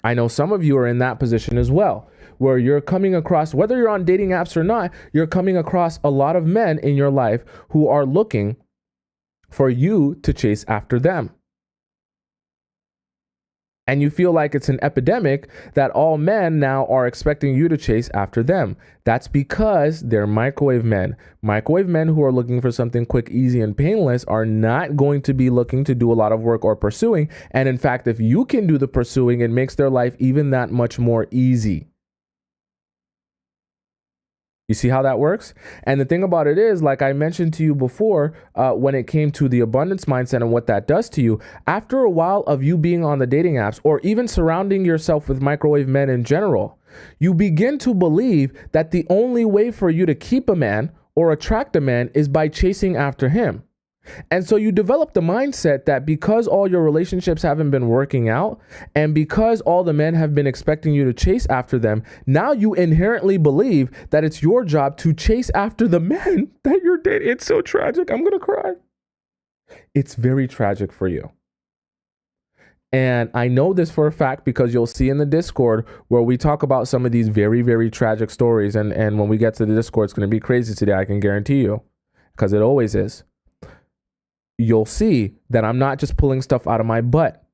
I know some of you are in that position as well, where you're coming across, whether you're on dating apps or not, you're coming across a lot of men in your life who are looking for you to chase after them. And you feel like it's an epidemic that all men now are expecting you to chase after them. That's because they're microwave men. Microwave men who are looking for something quick, easy, and painless are not going to be looking to do a lot of work or pursuing. And in fact, if you can do the pursuing, it makes their life even that much more easy. You see how that works? And the thing about it is, like I mentioned to you before, when it came to the abundance mindset and what that does to you, after a while of you being on the dating apps, or even surrounding yourself with microwave men in general, you begin to believe that the only way for you to keep a man or attract a man is by chasing after him. And so you develop the mindset that because all your relationships haven't been working out, and because all the men have been expecting you to chase after them, now you inherently believe that it's your job to chase after the men that you're dating. It's so tragic. I'm going to cry. It's very tragic for you. And I know this for a fact because you'll see in the Discord where we talk about some of these very, very tragic stories. And when we get to the Discord, it's going to be crazy today. I can guarantee you, because it always is. You'll see that I'm not just pulling stuff out of my butt.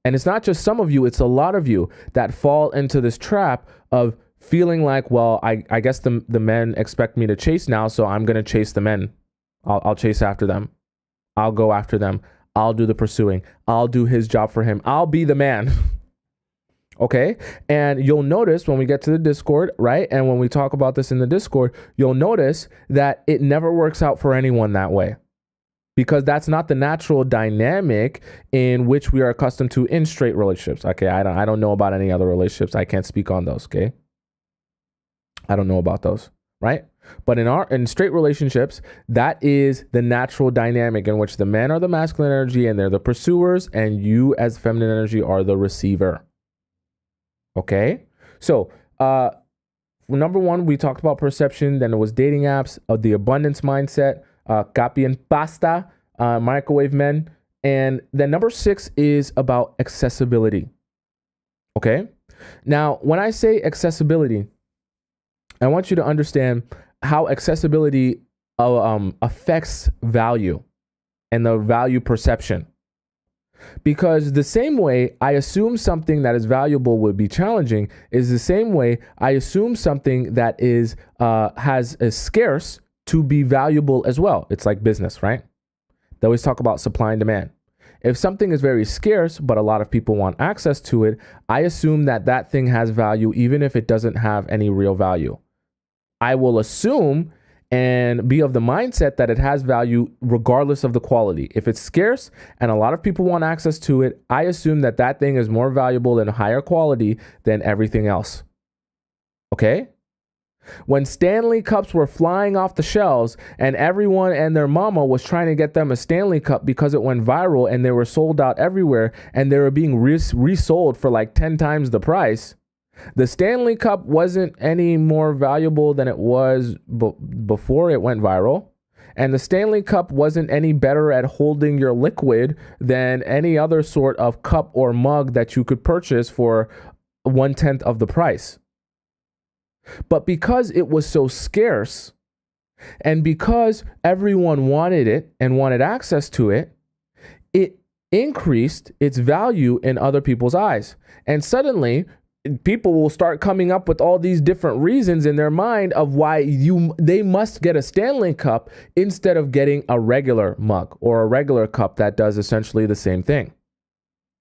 And it's not just some of you, it's a lot of you that fall into this trap of feeling like, well, I guess the men expect me to chase now, so I'm going to chase the men. I'll chase after them. I'll go after them. I'll do the pursuing. I'll do his job for him. I'll be the man. Okay. And you'll notice when we get to the Discord, right? And when we talk about this in the Discord, you'll notice that it never works out for anyone that way. Because that's not the natural dynamic in which we are accustomed to in straight relationships. Okay, I don't know about any other relationships. I can't speak on those. Okay, I don't know about those, right? But in straight relationships, that is the natural dynamic in which the men are the masculine energy and they're the pursuers, and you as feminine energy are the receiver. Okay, so number one, we talked about perception. Then it was dating apps, the abundance mindset. Copy and pasta, microwave men. And then number 6 is about accessibility. Okay. Now, when I say accessibility, I want you to understand how accessibility affects value and the value perception. Because the same way I assume something that is valuable would be challenging is the same way I assume something that is scarce to be valuable as well. It's like business, right? They always talk about supply and demand. If something is very scarce, but a lot of people want access to it, I assume that that thing has value even if it doesn't have any real value. I will assume and be of the mindset that it has value regardless of the quality. If it's scarce and a lot of people want access to it, I assume that that thing is more valuable and higher quality than everything else. Okay? When Stanley Cups were flying off the shelves and everyone and their mama was trying to get them a Stanley Cup because it went viral and they were sold out everywhere and they were being resold for like 10 times the price, the Stanley Cup wasn't any more valuable than it was before it went viral. And the Stanley Cup wasn't any better at holding your liquid than any other sort of cup or mug that you could purchase for 1/10 of the price. But because it was so scarce and because everyone wanted it and wanted access to it, it increased its value in other people's eyes. And suddenly, people will start coming up with all these different reasons in their mind of why they must get a Stanley Cup instead of getting a regular mug or a regular cup that does essentially the same thing,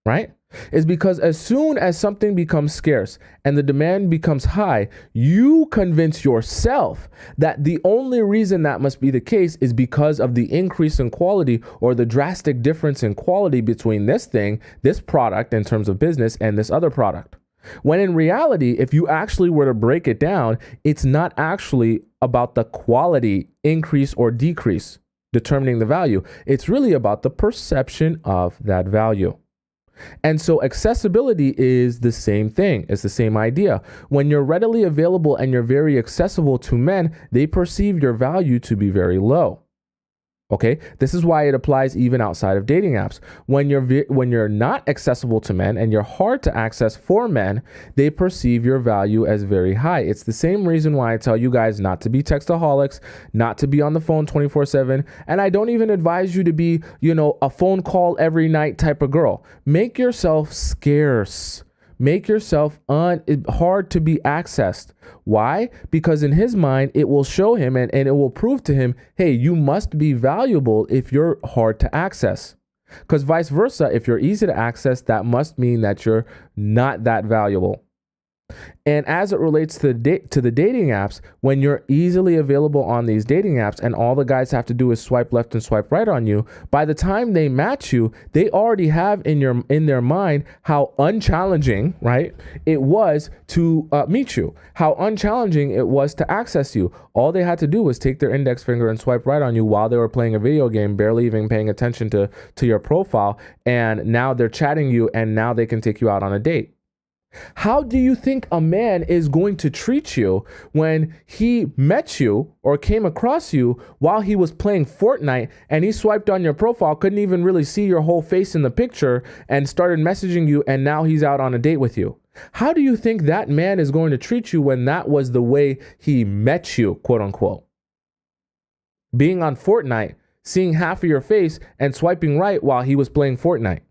right? Is because as soon as something becomes scarce and the demand becomes high, you convince yourself that the only reason that must be the case is because of the increase in quality or the drastic difference in quality between this thing, this product in terms of business, and this other product. When in reality, if you actually were to break it down, it's not actually about the quality increase or decrease determining the value. It's really about the perception of that value. And so accessibility is the same thing. It's the same idea. When you're readily available and you're very accessible to men, they perceive your value to be very low. Okay, this is why it applies even outside of dating apps. When you're not accessible to men and you're hard to access for men, they perceive your value as very high. It's the same reason why I tell you guys not to be textaholics, not to be on the phone 24/7, and I don't even advise you to be, a phone call every night type of girl. Make yourself scarce. Make yourself hard to be accessed. Why? Because in his mind, it will show him and it will prove to him, hey, you must be valuable if you're hard to access. Because vice versa, if you're easy to access, that must mean that you're not that valuable. And as it relates to the dating apps, when you're easily available on these dating apps and all the guys have to do is swipe left and swipe right on you, by the time they match you, they already have in their mind how unchallenging, right, it was to meet you, how unchallenging it was to access you. All they had to do was take their index finger and swipe right on you while they were playing a video game, barely even paying attention to your profile, and now they're chatting you and now they can take you out on a date. How do you think a man is going to treat you when he met you or came across you while he was playing Fortnite and he swiped on your profile, couldn't even really see your whole face in the picture, and started messaging you, and now he's out on a date with you? How do you think that man is going to treat you when that was the way he met you, quote unquote? Being on Fortnite, seeing half of your face and swiping right while he was playing Fortnite.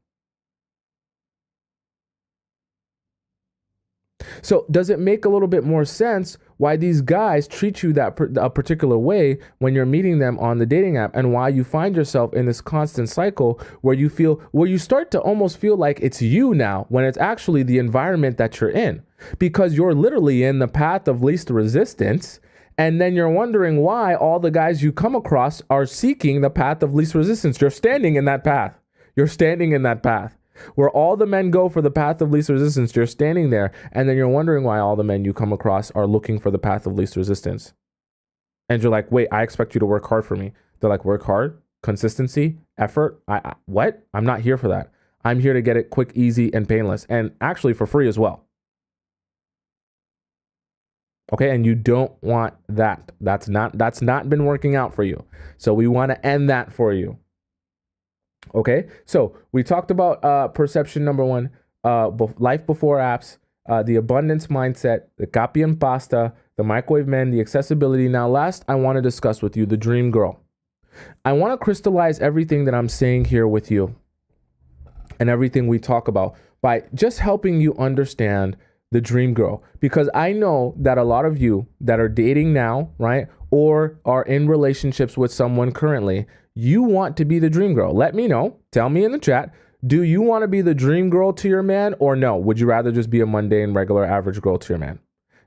So does it make a little bit more sense why these guys treat you a particular way when you're meeting them on the dating app, and why you find yourself in this constant cycle where you start to almost feel like it's you now when it's actually the environment that you're in, because you're literally in the path of least resistance. And then you're wondering why all the guys you come across are seeking the path of least resistance. You're standing in that path. You're standing in that path. Where all the men go for the path of least resistance, you're standing there, and then you're wondering why all the men you come across are looking for the path of least resistance. And you're like, wait, I expect you to work hard for me. They're like, work hard, consistency, effort. What? I'm not here for that. I'm here to get it quick, easy, and painless, and actually for free as well. Okay, and you don't want that. That's not been working out for you. So we want to end that for you. Okay, so we talked about perception number one, life before apps, the abundance mindset, the copy and pasta, the microwave men, the accessibility. Now, last, I want to discuss with you the dream girl. I want to crystallize everything that I'm saying here with you and everything we talk about by just helping you understand the dream girl, because I know that a lot of you that are dating now, right, or are in relationships with someone currently, you want to be the dream girl. Let me know. Tell me in the chat. Do you want to be the dream girl to your man, or no? Would you rather just be a mundane, regular, average girl to your man?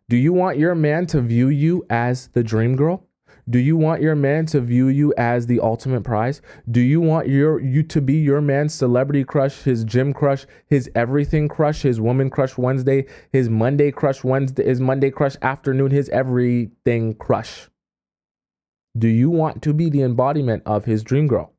Do you want your man to view you as the dream girl? Do you want your man to view you as the ultimate prize? Do you want you to be your man's celebrity crush, his gym crush, his everything crush, his woman crush Wednesday, his Monday crush Wednesday, his Monday crush afternoon, his everything crush? Do you want to be the embodiment of his dream girl?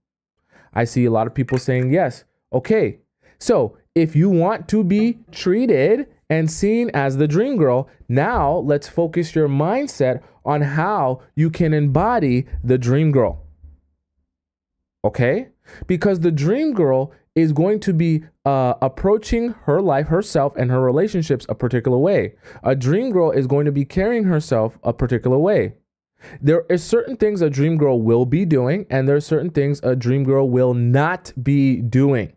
I see a lot of people saying yes. Okay, so if you want to be treated and seen as the dream girl, now let's focus your mindset on how you can embody the dream girl. Okay? Because the dream girl is going to be approaching her life, herself, and her relationships a particular way. A dream girl is going to be carrying herself a particular way. There are certain things a dream girl will be doing, and there are certain things a dream girl will not be doing.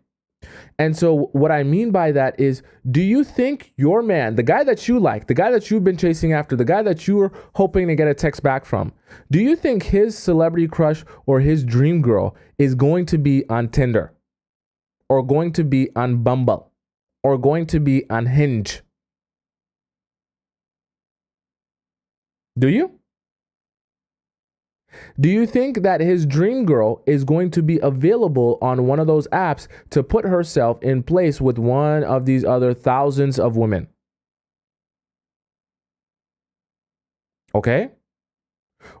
And so what I mean by that is, do you think your man, the guy that you like, the guy that you've been chasing after, the guy that you were hoping to get a text back from, do you think his celebrity crush or his dream girl is going to be on Tinder, or going to be on Bumble, or going to be on Hinge? Do you? Do you think that his dream girl is going to be available on one of those apps to put herself in place with one of these other thousands of women? Okay?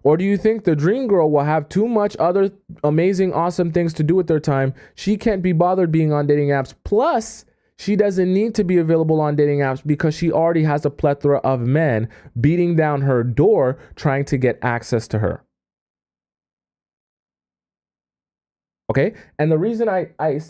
Or do you think the dream girl will have too much other amazing, awesome things to do with their time? She can't be bothered being on dating apps. Plus, she doesn't need to be available on dating apps because she already has a plethora of men beating down her door trying to get access to her. Okay. And the reason I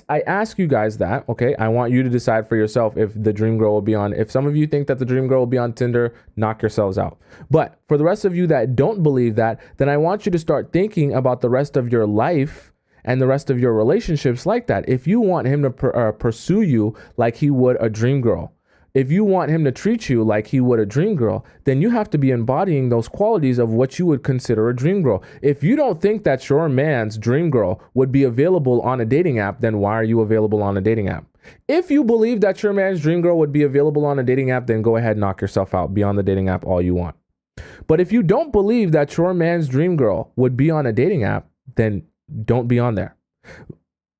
ask you guys that, okay, I want you to decide for yourself if the dream girl will be on. If some of you think that the dream girl will be on Tinder, knock yourselves out. But for the rest of you that don't believe that, then I want you to start thinking about the rest of your life and the rest of your relationships like that. If you want him to pursue you like he would a dream girl, if you want him to treat you like he would a dream girl, then you have to be embodying those qualities of what you would consider a dream girl. If you don't think that your man's dream girl would be available on a dating app, then why are you available on a dating app? If you believe that your man's dream girl would be available on a dating app, then go ahead, knock yourself out. Be on the dating app all you want. But if you don't believe that your man's dream girl would be on a dating app, then don't be on there.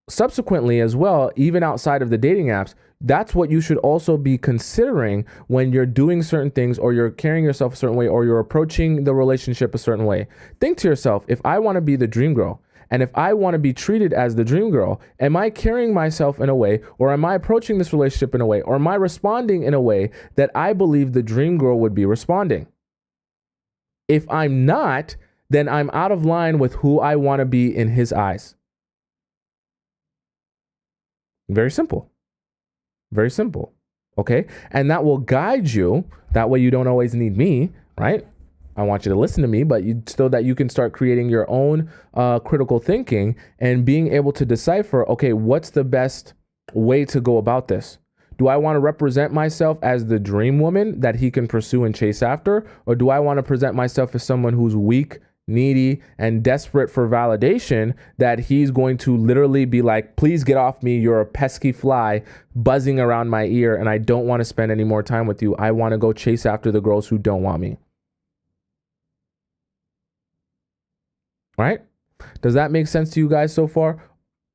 Subsequently as well, even outside of the dating apps, that's what you should also be considering when you're doing certain things, or you're carrying yourself a certain way, or you're approaching the relationship a certain way. Think to yourself, if I want to be the dream girl, and if I want to be treated as the dream girl, am I carrying myself in a way, or am I approaching this relationship in a way, or am I responding in a way that I believe the dream girl would be responding? If I'm not, then I'm out of line with who I want to be in his eyes. Very simple. Very simple. Okay. And that will guide you. That way you don't always need me, right? I want you to listen to me, but so that you can start creating your own critical thinking and being able to decipher, okay, what's the best way to go about this? Do I want to represent myself as the dream woman that he can pursue and chase after? Or do I want to present myself as someone who's weak, needy, and desperate for validation, that he's going to literally be like, please get off me, you're a pesky fly buzzing around my ear, and I don't want to spend any more time with you. I want to go chase after the girls who don't want me. Right? Does that make sense to you guys so far?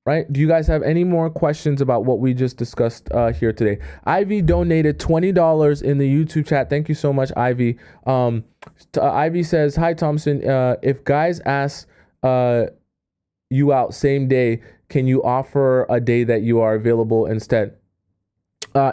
Right? Do you guys have any more questions about what we just discussed here today? Ivy donated $20 in the YouTube chat. Thank you so much, Ivy. Ivy says, hi, Thompson. If guys ask you out same day, can you offer a day that you are available instead?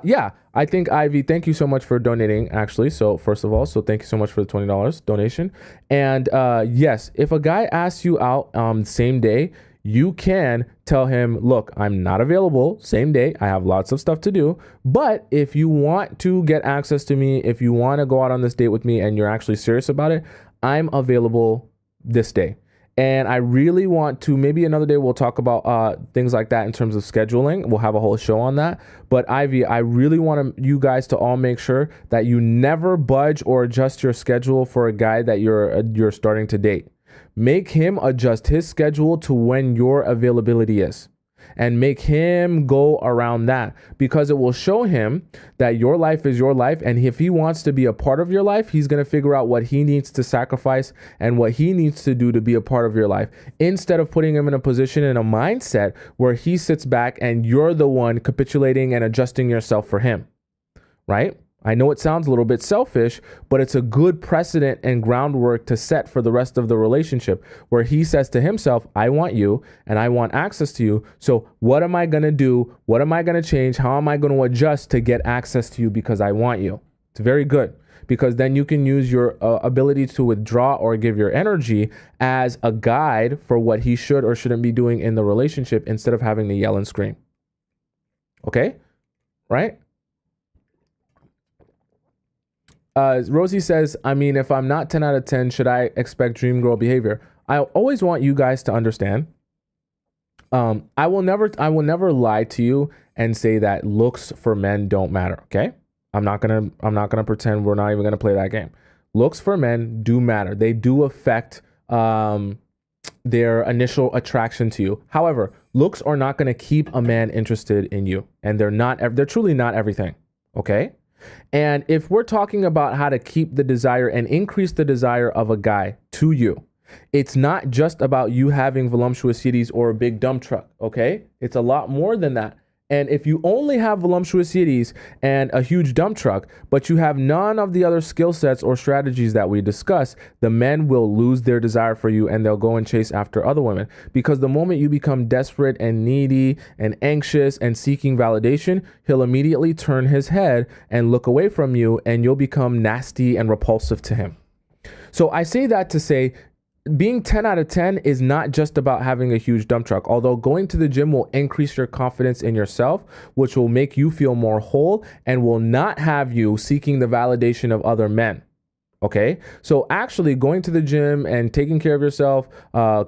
Yeah, I think, Ivy, thank you so much for donating, actually. So first of all, thank you so much for the $20 donation. And yes, if a guy asks you out same day, you can tell him, look, I'm not available same day. I have lots of stuff to do. But if you want to get access to me, if you want to go out on this date with me and you're actually serious about it, I'm available this day. And I really want to, maybe another day we'll talk about things like that in terms of scheduling. We'll have a whole show on that. But Ivy, I really want you guys to all make sure that you never budge or adjust your schedule for a guy that you're starting to date. Make him adjust his schedule to when your availability is, and make him go around that, because it will show him that your life is your life. And if he wants to be a part of your life, he's going to figure out what he needs to sacrifice and what he needs to do to be a part of your life, instead of putting him in a position, in a mindset where he sits back and you're the one capitulating and adjusting yourself for him, right? I know it sounds a little bit selfish, but it's a good precedent and groundwork to set for the rest of the relationship, where he says to himself, I want you and I want access to you. So what am I going to do? What am I going to change? How am I going to adjust to get access to you because I want you? It's very good, because then you can use your ability to withdraw or give your energy as a guide for what he should or shouldn't be doing in the relationship, instead of having to yell and scream. Okay? Right? Rosie says, I mean, if I'm not 10 out of 10, should I expect dream girl behavior? I always want you guys to understand. I will never lie to you and say that looks for men don't matter. Okay. I'm not gonna pretend. We're not even gonna play that game. Looks for men do matter. They do affect, their initial attraction to you. However, looks are not going to keep a man interested in you, and they're truly not everything. Okay. And if we're talking about how to keep the desire and increase the desire of a guy to you, it's not just about you having voluptuous titties or a big dump truck, okay? It's a lot more than that. And if you only have voluptuous titties and a huge dump truck, but you have none of the other skill sets or strategies that we discuss, the men will lose their desire for you and they'll go and chase after other women. Because the moment you become desperate and needy and anxious and seeking validation, he'll immediately turn his head and look away from you, and you'll become nasty and repulsive to him. So I say that to say, being 10 out of 10 is not just about having a huge dump truck, although going to the gym will increase your confidence in yourself, which will make you feel more whole and will not have you seeking the validation of other men. Okay, so actually going to the gym and taking care of yourself,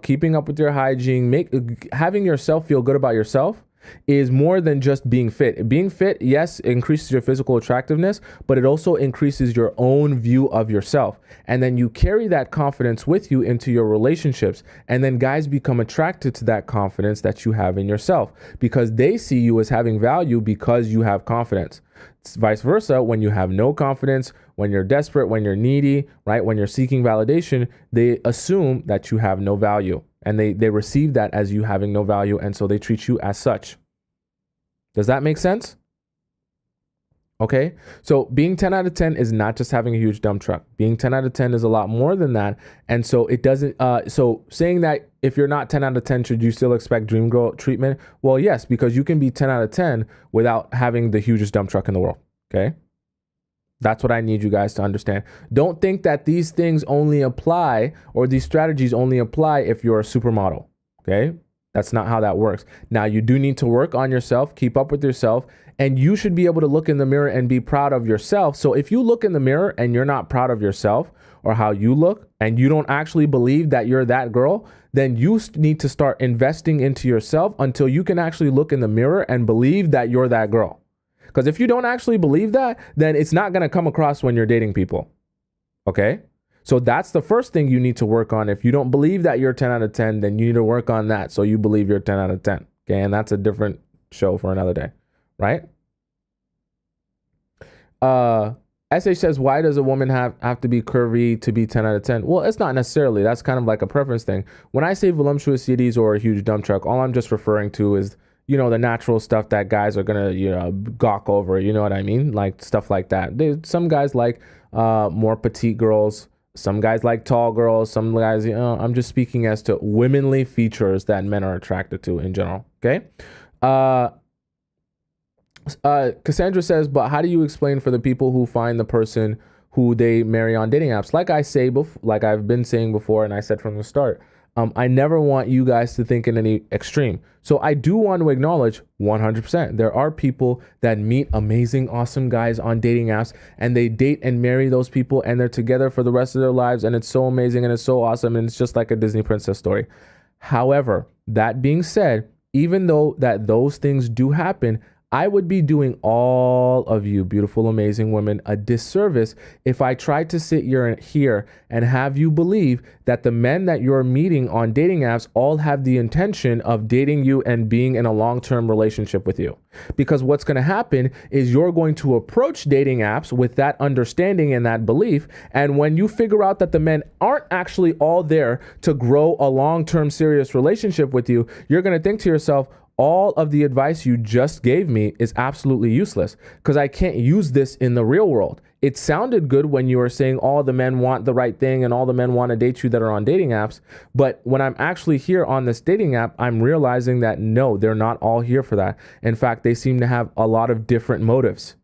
keeping up with your hygiene, having yourself feel good about yourself is more than just being fit. Being fit, yes, increases your physical attractiveness, but it also increases your own view of yourself. And then you carry that confidence with you into your relationships. And then guys become attracted to that confidence that you have in yourself, because they see you as having value because you have confidence. It's vice versa. When you have no confidence, when you're desperate, when you're needy, right? When you're seeking validation, they assume that you have no value. And they receive that as you having no value, and so they treat you as such. Does that make sense? Okay, so being 10 out of 10 is not just having a huge dump truck. Being 10 out of 10 is a lot more than that. And so it doesn't, so saying that if you're not 10 out of 10, should you still expect dream girl treatment? Well, yes, because you can be 10 out of 10 without having the hugest dump truck in the world. Okay. That's what I need you guys to understand. Don't think that these things only apply, or these strategies only apply if you're a supermodel, okay? That's not how that works. Now, you do need to work on yourself, keep up with yourself, and you should be able to look in the mirror and be proud of yourself. So if you look in the mirror and you're not proud of yourself or how you look, and you don't actually believe that you're that girl, then you need to start investing into yourself until you can actually look in the mirror and believe that you're that girl. Because if you don't actually believe that, then it's not going to come across when you're dating people. Okay? So that's the first thing you need to work on. If you don't believe that you're 10 out of 10, then you need to work on that so you believe you're 10 out of 10. Okay? And that's a different show for another day. Right? SH says, why does a woman have to be curvy to be 10 out of 10? Well, it's not necessarily. That's kind of like a preference thing. When I say voluptuous titties or a huge dump truck, all I'm just referring to is, you know, the natural stuff that guys are going to, you know, gawk over, you know what I mean? Like stuff like that. Some guys like more petite girls. Some guys like tall girls. Some guys, you know, I'm just speaking as to womanly features that men are attracted to in general. Okay. Cassandra says, but how do you explain for the people who find the person who they marry on dating apps? Like I've been saying before, and I said from the start, I never want you guys to think in any extreme. So I do want to acknowledge 100%. There are people that meet amazing, awesome guys on dating apps, and they date and marry those people, and they're together for the rest of their lives. And it's so amazing and it's so awesome. And it's just like a Disney princess story. However, that being said, even though that those things do happen, I would be doing all of you beautiful, amazing women a disservice if I tried to sit here and have you believe that the men that you're meeting on dating apps all have the intention of dating you and being in a long-term relationship with you. Because what's going to happen is you're going to approach dating apps with that understanding and that belief. And when you figure out that the men aren't actually all there to grow a long-term serious relationship with you, you're going to think to yourself, all of the advice you just gave me is absolutely useless because I can't use this in the real world. It sounded good when you were saying all the men want the right thing and all the men want to date you that are on dating apps. But when I'm actually here on this dating app, I'm realizing that no, they're not all here for that. In fact, they seem to have a lot of different motives.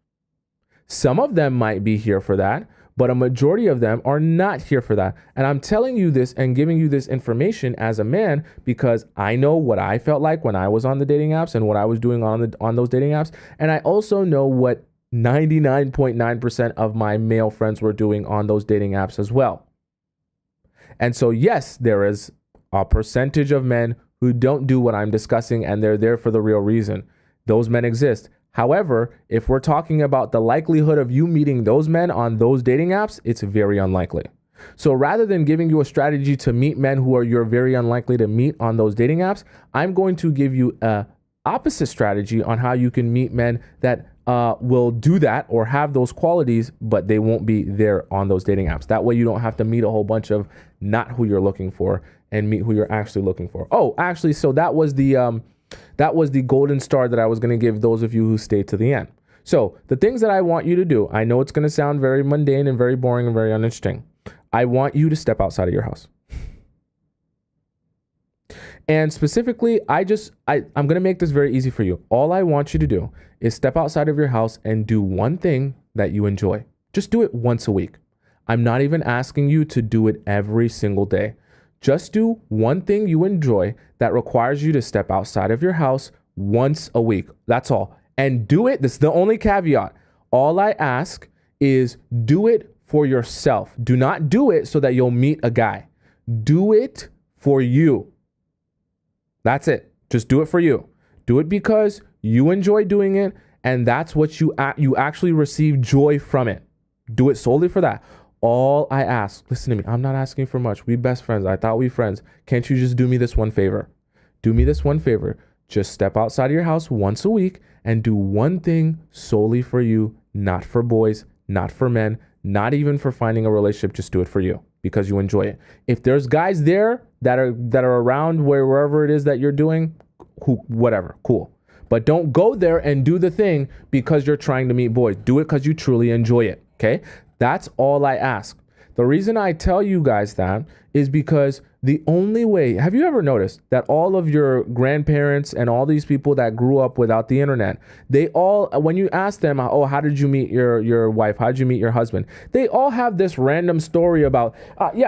Some of them might be here for that, but a majority of them are not here for that. And I'm telling you this and giving you this information as a man because I know what I felt like when I was on the dating apps and what I was doing on those dating apps. And I also know what 99.9% of my male friends were doing on those dating apps as well. And so, yes, there is a percentage of men who don't do what I'm discussing and they're there for the real reason. Those men exist. However, if we're talking about the likelihood of you meeting those men on those dating apps, it's very unlikely. So rather than giving you a strategy to meet men who are you're very unlikely to meet on those dating apps, I'm going to give you a opposite strategy on how you can meet men that will do that or have those qualities, but they won't be there on those dating apps. That way you don't have to meet a whole bunch of not who you're looking for and meet who you're actually looking for. Oh, actually, so that was the golden star that I was going to give those of you who stayed to the end. So the things that I want you to do, I know it's going to sound very mundane and very boring and very uninteresting. I want you to step outside of your house. And specifically, I'm going to make this very easy for you. All I want you to do is step outside of your house and do one thing that you enjoy. Just do it once a week. I'm not even asking you to do it every single day. Just do one thing you enjoy that requires you to step outside of your house once a week. That's all. And do it. This is the only caveat. All I ask is do it for yourself. Do not do it so that you'll meet a guy. Do it for you. That's it. Just do it for you. Do it because you enjoy doing it, and that's what you actually receive joy from it. Do it solely for that. All I ask, listen to me, I'm not asking for much. We best friends. I thought we friends. Can't you just do me this one favor? Do me this one favor. Just step outside of your house once a week and do one thing solely for you, not for boys, not for men, not even for finding a relationship. Just do it for you because you enjoy it. If there's guys there that are around wherever it is that you're doing, whatever, cool. But don't go there and do the thing because you're trying to meet boys. Do it because you truly enjoy it, okay? That's all I ask. The reason I tell you guys that is because the only way, have you ever noticed that all of your grandparents and all these people that grew up without the internet, they all, when you ask them, oh, how did you meet your wife? How did you meet your husband? They all have this random story about,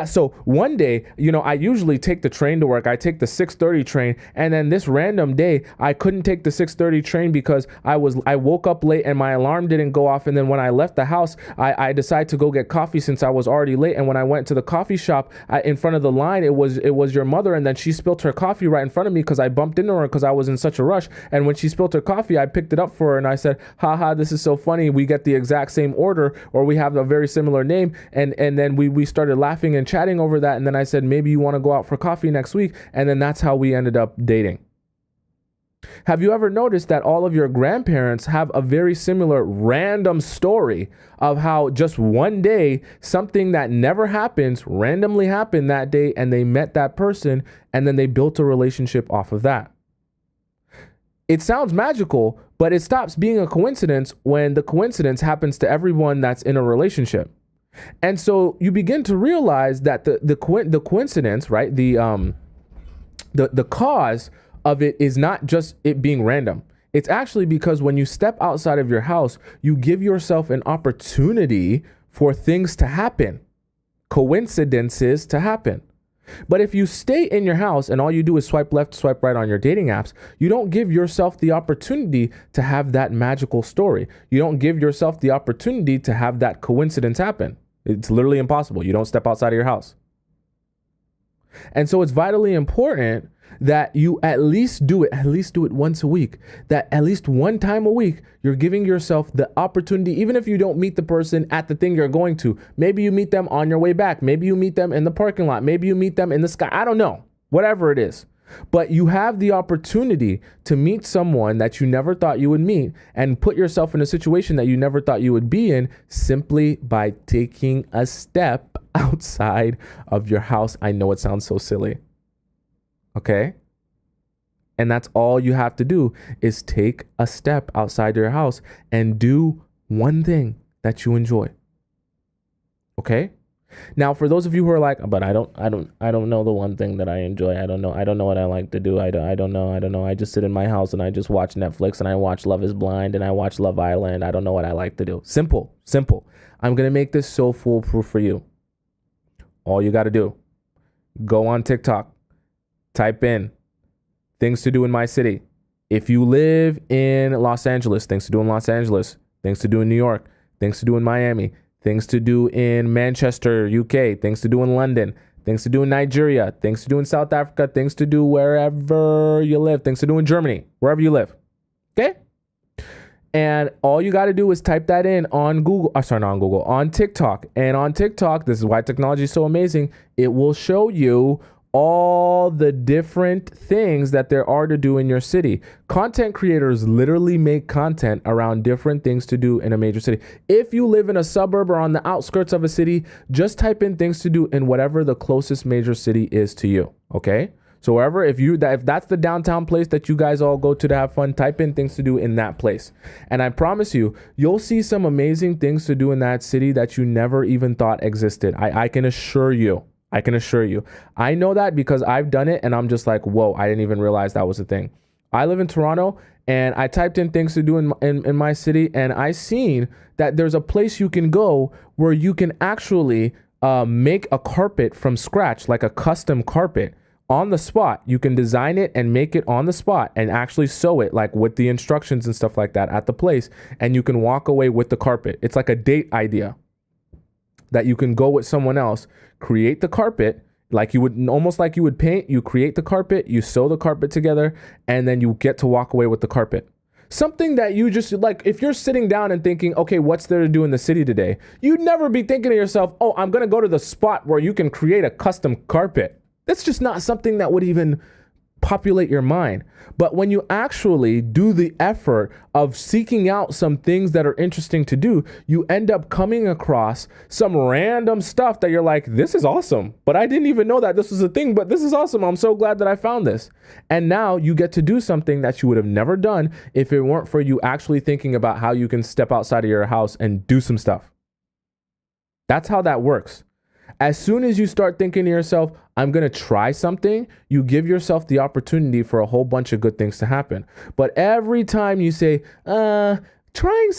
so one day, I usually take the train to work. I take the 6:30 train. And then this random day, I couldn't take the 6:30 train because I woke up late and my alarm didn't go off. And then when I left the house, I decided to go get coffee since I was already late. And when I went to the coffee shop in front of the line, it was your mother, and then she spilled her coffee right in front of me because I bumped into her because I was in such a rush. And when she spilled her coffee, I picked it up for her and I said, haha, this is so funny. We get the exact same order, or we have a very similar name. And then we started laughing and chatting over that. And then I said, maybe you want to go out for coffee next week. And then that's how we ended up dating. Have you ever noticed that all of your grandparents have a very similar random story of how just one day, something that never happens randomly happened that day, and they met that person and then they built a relationship off of that? It sounds magical, but it stops being a coincidence when the coincidence happens to everyone that's in a relationship. And so you begin to realize that the coincidence, right? The cause of it is not just it being random. It's actually because when you step outside of your house, you give yourself an opportunity for things to happen, coincidences to happen. But if you stay in your house and all you do is swipe left, swipe right on your dating apps, you don't give yourself the opportunity to have that magical story. You don't give yourself the opportunity to have that coincidence happen. It's literally impossible. You don't step outside of your house. And so it's vitally important that you at least do it once a week, that at least one time a week, you're giving yourself the opportunity, even if you don't meet the person at the thing you're going to. Maybe you meet them on your way back. Maybe you meet them in the parking lot. Maybe you meet them in the sky. I don't know, whatever it is. But you have the opportunity to meet someone that you never thought you would meet and put yourself in a situation that you never thought you would be in simply by taking a step outside of your house. I know it sounds so silly. Okay? And that's all you have to do is take a step outside your house and do one thing that you enjoy. Okay? Now, for those of you who are like, but I don't know the one thing that I enjoy. I don't know what I like to do. I don't know. I just sit in my house and I just watch Netflix and I watch Love is Blind and I watch Love Island. I don't know what I like to do. Simple. I'm going to make this so foolproof for you. All you got to do, go on TikTok, type in things to do in my city. If you live in Los Angeles, things to do in Los Angeles, things to do in New York, things to do in Miami, things to do in Manchester, UK, things to do in London, things to do in Nigeria, things to do in South Africa, things to do wherever you live, things to do in Germany, wherever you live. Okay? And all you got to do is type that in on on TikTok. And on TikTok, this is why technology is so amazing. It will show you all the different things that there are to do in your city. Content creators literally make content around different things to do in a major city. If you live in a suburb or on the outskirts of a city, just type in things to do in whatever the closest major city is to you. Okay? So wherever, if that's the downtown place that you guys all go to have fun, type in things to do in that place. And I promise you, you'll see some amazing things to do in that city that you never even thought existed. I can assure you. I know that because I've done it and I'm just like, whoa, I didn't even realize that was a thing. I live in Toronto and I typed in things to do in my city and I seen that there's a place you can go where you can actually make a carpet from scratch, like a custom carpet. On the spot. You can design it and make it on the spot and actually sew it like with the instructions and stuff like that at the place. And you can walk away with the carpet. It's like a date idea that you can go with someone else, create the carpet like you would paint. You create the carpet, you sew the carpet together, and then you get to walk away with the carpet. Something that you just like, if you're sitting down and thinking, okay, what's there to do in the city today? You'd never be thinking to yourself, oh, I'm going to go to the spot where you can create a custom carpet. That's just not something that would even populate your mind. But when you actually do the effort of seeking out some things that are interesting to do, you end up coming across some random stuff that you're like, this is awesome, but I didn't even know that this was a thing, but this is awesome. I'm so glad that I found this. And now you get to do something that you would have never done if it weren't for you actually thinking about how you can step outside of your house and do some stuff. That's how that works. As soon as you start thinking to yourself, I'm going to try something, you give yourself the opportunity for a whole bunch of good things to happen. But every time you say, trying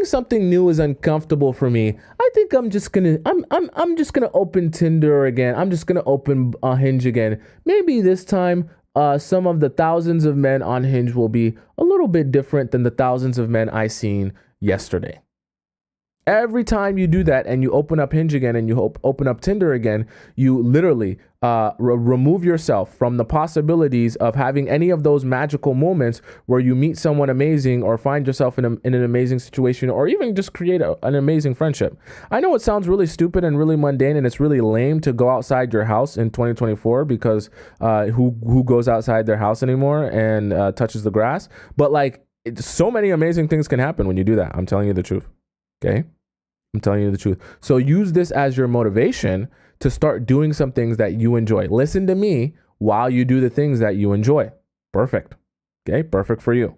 something new is uncomfortable for me, I think I'm just going to open Tinder again. I'm just going to open Hinge again. Maybe this time some of the thousands of men on Hinge will be a little bit different than the thousands of men I seen yesterday. Every time you do that and you open up Hinge again and you open up Tinder again, you literally remove yourself from the possibilities of having any of those magical moments where you meet someone amazing or find yourself in an amazing situation or even just create an amazing friendship. I know it sounds really stupid and really mundane and it's really lame to go outside your house in 2024 because who goes outside their house anymore and touches the grass? But like so many amazing things can happen when you do that. I'm telling you the truth. Okay? I'm telling you the truth. So use this as your motivation to start doing some things that you enjoy. Listen to me while you do the things that you enjoy. Perfect. Okay, perfect for you.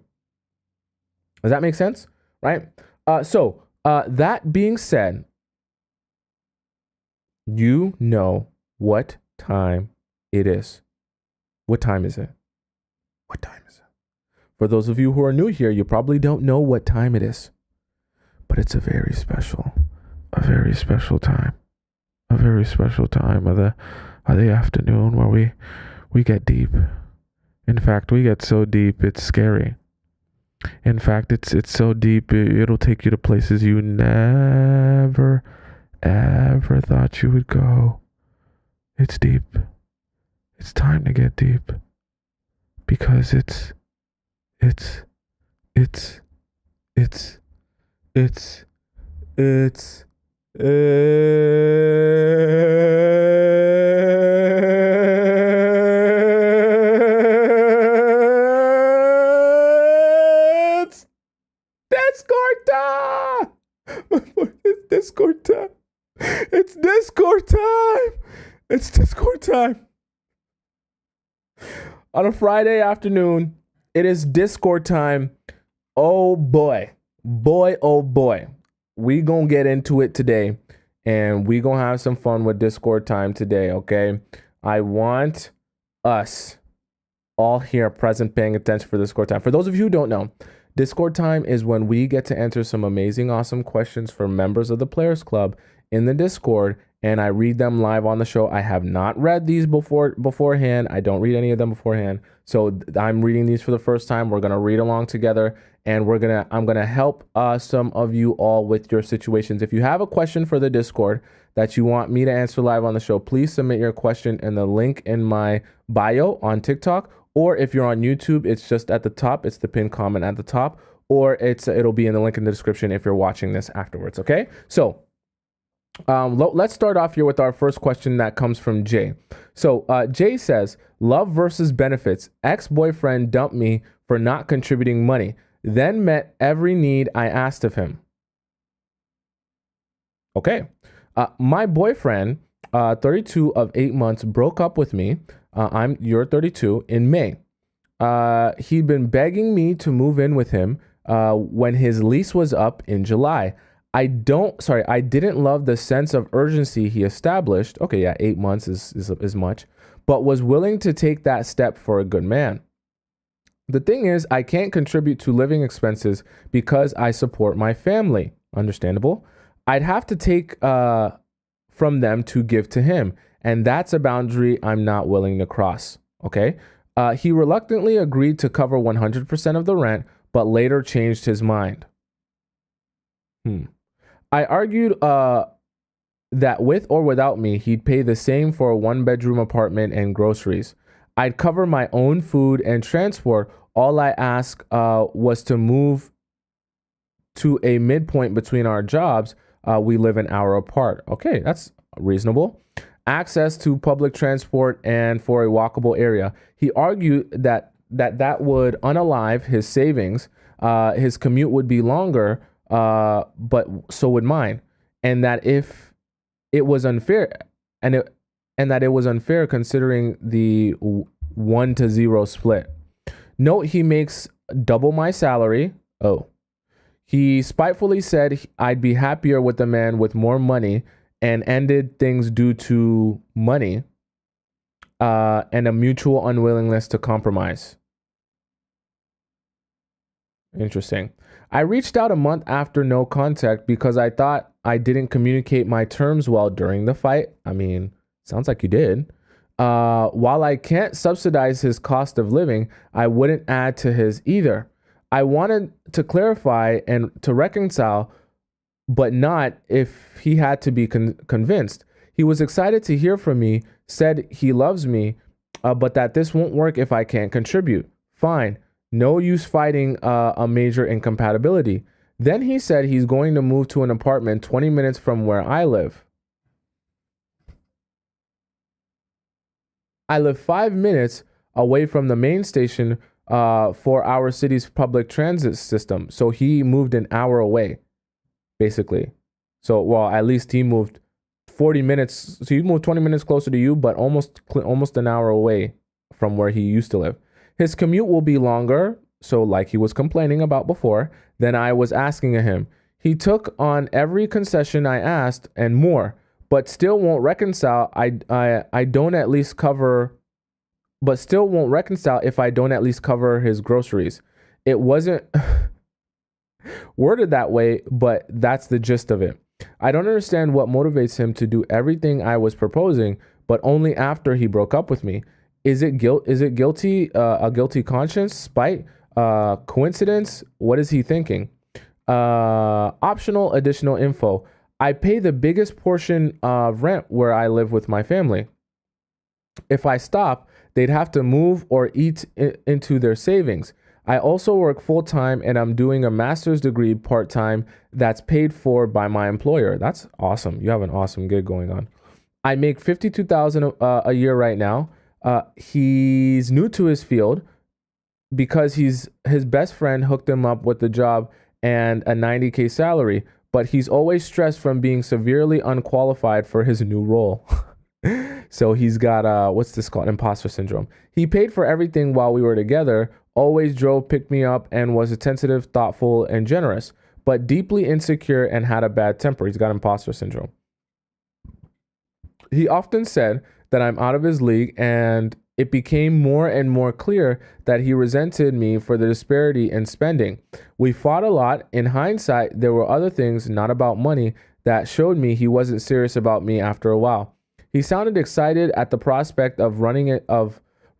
Does that make sense? Right? So that being said, you know what time it is. What time is it? What time is it? For those of you who are new here, you probably don't know what time it is. But it's a very special time of the afternoon where we get deep. In fact, we get so deep it's scary. In fact, it's so deep it'll take you to places you never ever thought you would go. It's deep. It's time to get deep because it's it's it's it's it's it's Discord time. It's Discord time. It's Discord time. It's Discord time. On a Friday afternoon, it is Discord time. Oh boy. Boy, oh boy. We gonna get into it today, and we gonna have some fun with Discord time today, okay? I want us all here present paying attention for Discord time. For those of you who don't know, Discord time is when we get to answer some amazing, awesome questions for members of the Players Club in the Discord, and I read them live on the show. I have not read these beforehand. I don't read any of them beforehand. So I'm reading these for the first time. We're gonna read along together, and I'm gonna help some of you all with your situations. If you have a question for the Discord that you want me to answer live on the show, please submit your question in the link in my bio on TikTok. Or if you're on YouTube, it's just at the top. It's the pinned comment at the top, or it'll be in the link in the description if you're watching this afterwards. Okay, so let's start off here with our first question that comes from Jay. So Jay says, love versus benefits. Ex-boyfriend dumped me for not contributing money, then met every need I asked of him. Okay. My boyfriend, 32 of 8 months, broke up with me. You're 32 in May. He'd been begging me to move in with him when his lease was up in July. I didn't love the sense of urgency he established. Okay, yeah, 8 months is much, but was willing to take that step for a good man. The thing is, I can't contribute to living expenses because I support my family. Understandable. I'd have to take from them to give to him, and that's a boundary I'm not willing to cross. Okay. He reluctantly agreed to cover 100% of the rent, but later changed his mind. I argued that with or without me, he'd pay the same for a 1-bedroom apartment and groceries. I'd cover my own food and transport. All I asked was to move to a midpoint between our jobs. We live an hour apart. Okay, that's reasonable. Access to public transport and for a walkable area. He argued that would unalive his savings. His commute would be longer, but so would mine, and that if it was unfair, and that it was unfair considering the 1-0 split. Note, he makes double my salary. Oh. He spitefully said I'd be happier with a man with more money, and ended things due to money and a mutual unwillingness to compromise. Interesting. I reached out a month after no contact because I thought I didn't communicate my terms well during the fight. I mean, sounds like you did. While I can't subsidize his cost of living, I wouldn't add to his either. I wanted to clarify and to reconcile, but not if he had to be convinced. He was excited to hear from me, said he loves me, but that this won't work if I can't contribute. Fine. No use fighting a major incompatibility. Then he said he's going to move to an apartment 20 minutes from where I live. I live 5 minutes away from the main station for our city's public transit system. So he moved an hour away, basically. So, well, at least he moved 40 minutes. So he moved 20 minutes closer to you, but almost an hour away from where he used to live. His commute will be longer. So like he was complaining about before, than I was asking of him. He took on every concession I asked and more, but still won't reconcile. I don't at least cover, but still won't reconcile if I don't at least cover his groceries. It wasn't worded that way, but that's the gist of it. I don't understand what motivates him to do everything I was proposing, but only after he broke up with me. Is it guilty? A guilty conscience? Spite? Coincidence? What is he thinking? Optional additional info. I pay the biggest portion of rent where I live with my family. If I stop, they'd have to move or eat into their savings. I also work full time and I'm doing a master's degree part time that's paid for by my employer. That's awesome. You have an awesome gig going on. I make $52,000 a year right now. He's new to his field because his best friend hooked him up with the job and a $90K salary, but he's always stressed from being severely unqualified for his new role. So he's got what's this called? Imposter syndrome. He paid for everything while we were together, always drove, picked me up, and was attentive, thoughtful, and generous, but deeply insecure and had a bad temper. He's got imposter syndrome. He often said that I'm out of his league, and it became more and more clear that he resented me for the disparity in spending. We fought a lot. In hindsight, there were other things, not about money, that showed me he wasn't serious about me after a while. He sounded excited at the prospect of running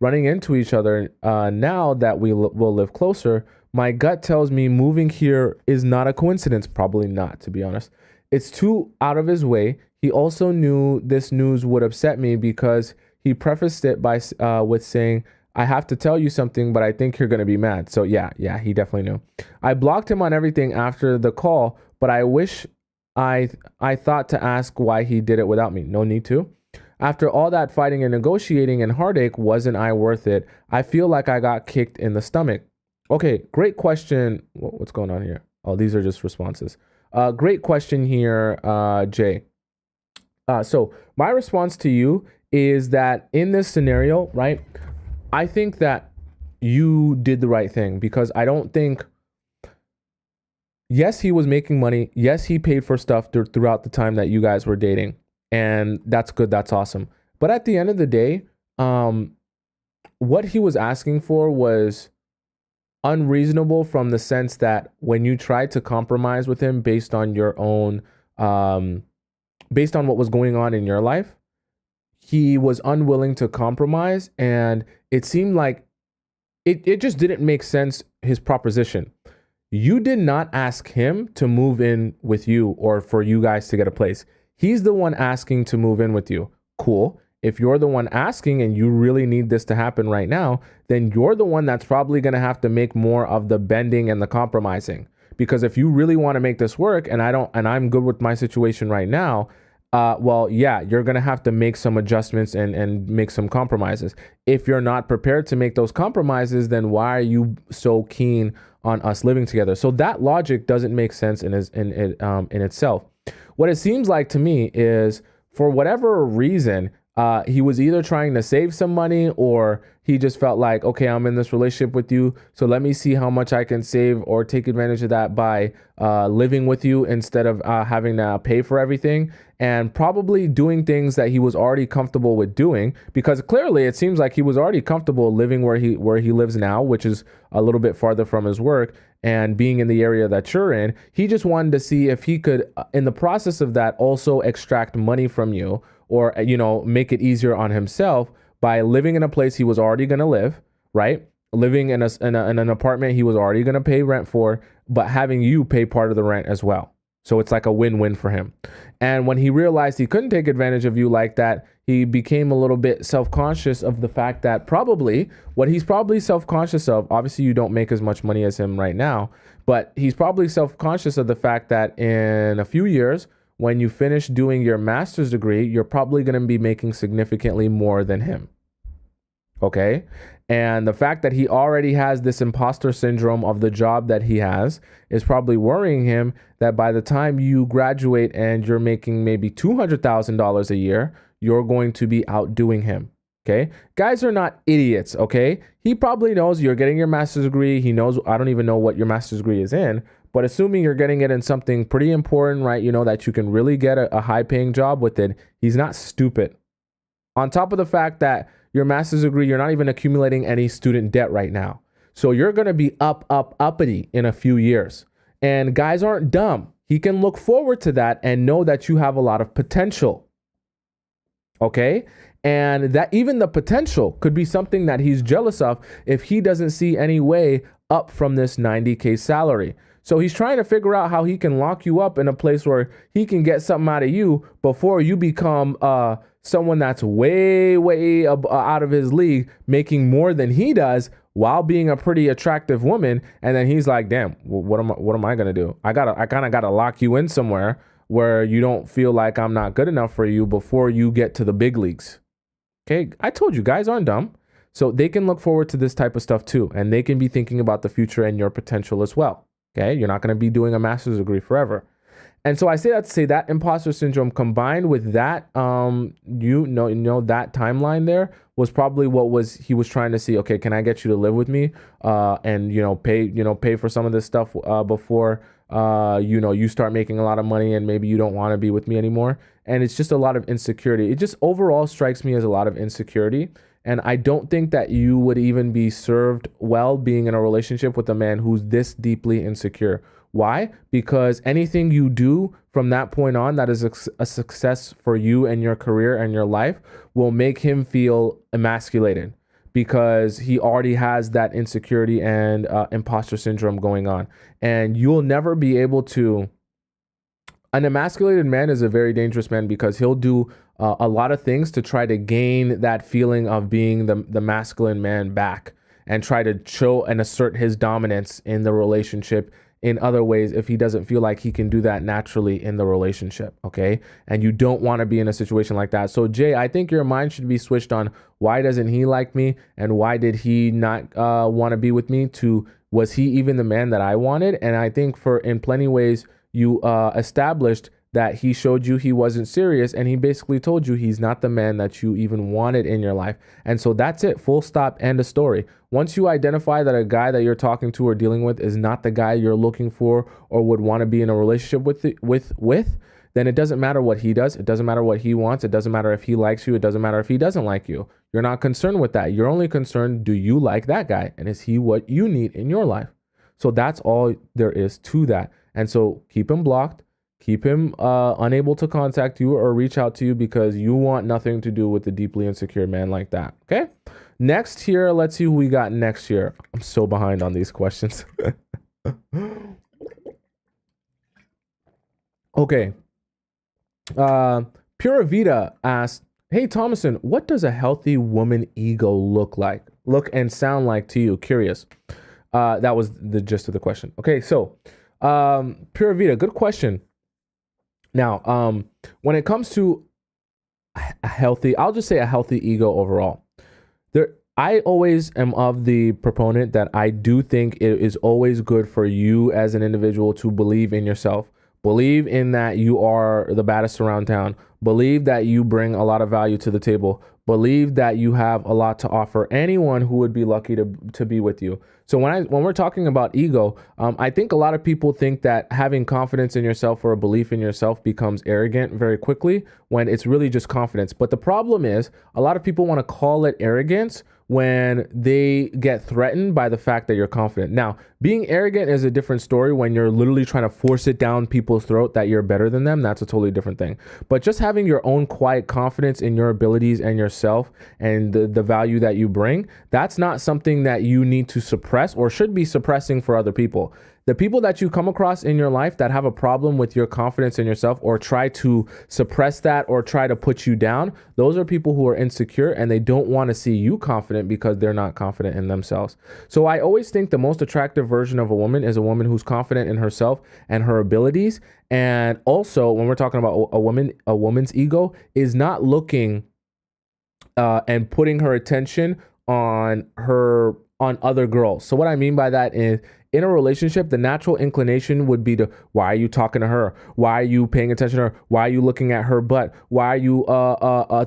into each other. Now that we will live closer, my gut tells me moving here is not a coincidence. Probably not, to be honest. It's too out of his way. He also knew this news would upset me because he prefaced it by with saying, I have to tell you something, but I think you're going to be mad. So yeah, he definitely knew. I blocked him on everything after the call, but I wish I thought to ask why he did it without me. No need to. After all that fighting and negotiating and heartache, wasn't I worth it? I feel like I got kicked in the stomach. Okay, great question. What's going on here? Oh, these are just responses. Great question here, Jay. So my response to you is that in this scenario, right, I think that you did the right thing because I don't think, yes, he was making money. Yes, he paid for stuff throughout the time that you guys were dating. And that's good. That's awesome. But at the end of the day, what he was asking for was unreasonable from the sense that when you tried to compromise with him based on your own, based on what was going on in your life, he was unwilling to compromise. And it seemed like it just didn't make sense, his proposition. You did not ask him to move in with you or for you guys to get a place. He's the one asking to move in with you. Cool. If you're the one asking and you really need this to happen right now, then you're the one that's probably going to have to make more of the bending and the compromising. Because if you really want to make this work and I'm good with my situation right now, well, yeah, you're going to have to make some adjustments and make some compromises. If you're not prepared to make those compromises, then why are you so keen on us living together? So that logic doesn't make sense in itself. What it seems like to me is, for whatever reason, he was either trying to save some money or he just felt like, okay, I'm in this relationship with you, so let me see how much I can save or take advantage of that by living with you instead of having to pay for everything, and probably doing things that he was already comfortable with doing, because clearly it seems like he was already comfortable living where he lives now, which is a little bit farther from his work, and being in the area that you're in. He just wanted to see if he could, in the process of that, also extract money from you, or, make it easier on himself by living in a place he was already going to live, right? Living in an apartment he was already going to pay rent for, but having you pay part of the rent as well. So it's like a win-win for him. And when he realized he couldn't take advantage of you like that, he became a little bit self-conscious of the fact that what he's probably self-conscious of, obviously you don't make as much money as him right now, but he's probably self-conscious of the fact that in a few years, when you finish doing your master's degree, you're probably going to be making significantly more than him. Okay? And the fact that he already has this imposter syndrome of the job that he has is probably worrying him that by the time you graduate and you're making maybe $200,000 a year, you're going to be outdoing him. Okay? Guys are not idiots. Okay? He probably knows you're getting your master's degree. He knows, I don't even know what your master's degree is in, but assuming you're getting it in something pretty important, right? That you can really get a high paying job with it. He's not stupid. On top of the fact that your master's degree, you're not even accumulating any student debt right now. So you're going to be uppity in a few years. And guys aren't dumb. He can look forward to that and know that you have a lot of potential. Okay. And that even the potential could be something that he's jealous of if he doesn't see any way up from this 90K salary. So he's trying to figure out how he can lock you up in a place where he can get something out of you before you become someone that's way out of his league, making more than he does while being a pretty attractive woman. And then he's like, damn, what am I gonna do? I kind of gotta lock you in somewhere where you don't feel like I'm not good enough for you before you get to the big leagues. Okay, I told you, guys aren't dumb. So they can look forward to this type of stuff too. And they can be thinking about the future and your potential as well. Okay, you're not going to be doing a master's degree forever. And so I say that to say that imposter syndrome combined with that, that timeline there was probably he was trying to see. Okay, can I get you to live with me, and pay for some of this stuff before you start making a lot of money and maybe you don't want to be with me anymore. And it's just a lot of insecurity. It just overall strikes me as a lot of insecurity. And I don't think that you would even be served well being in a relationship with a man who's this deeply insecure. Why? Because anything you do from that point on that is a success for you and your career and your life will make him feel emasculated because he already has that insecurity and imposter syndrome going on. And you'll never be able to. An emasculated man is a very dangerous man because he'll do a lot of things to try to gain that feeling of being the masculine man back and try to show and assert his dominance in the relationship in other ways if he doesn't feel like he can do that naturally in the relationship, okay? And you don't want to be in a situation like that. So Jay, I think your mind should be switched on why doesn't he like me and why did he not want to be with me to was he even the man that I wanted? And I think in plenty ways you established that he showed you he wasn't serious and he basically told you he's not the man that you even wanted in your life. And so that's it, full stop, end of story. Once you identify that a guy that you're talking to or dealing with is not the guy you're looking for or would want to be in a relationship with, then it doesn't matter what he does. It doesn't matter what he wants. It doesn't matter if he likes you. It doesn't matter if he doesn't like you. You're not concerned with that. You're only concerned, do you like that guy? And is he what you need in your life? So that's all there is to that. And so keep him blocked. Keep him unable to contact you or reach out to you because you want nothing to do with a deeply insecure man like that. Okay. Next here, let's see who we got next here. I'm so behind on these questions. Okay. Pura Vida asked, hey, Tomisin, what does a healthy woman ego look and sound like to you? Curious. That was the gist of the question. Okay. So, Pura Vida, good question. Now, when it comes to I'll just say a healthy ego overall. I always am of the proponent that I do think it is always good for you as an individual to believe in yourself. Believe in that you are the baddest around town. Believe that you bring a lot of value to the table. Believe that you have a lot to offer anyone who would be lucky to be with you. So when we're talking about ego, I think a lot of people think that having confidence in yourself or a belief in yourself becomes arrogant very quickly when it's really just confidence. But the problem is a lot of people want to call it arrogance when they get threatened by the fact that you're confident. Now, being arrogant is a different story when you're literally trying to force it down people's throat that you're better than them. That's a totally different thing. But just having your own quiet confidence in your abilities and yourself and the value that you bring, that's not something that you need to suppress or should be suppressing for other people. The people that you come across in your life that have a problem with your confidence in yourself or try to suppress that or try to put you down, those are people who are insecure and they don't want to see you confident because they're not confident in themselves. So I always think the most attractive version of a woman is a woman who's confident in herself and her abilities. And also, when we're talking about a woman's ego is not looking and putting her attention on other girls. So what I mean by that is in a relationship, the natural inclination would be to, why are you talking to her? Why are you paying attention to her? Why are you looking at her butt? Why are you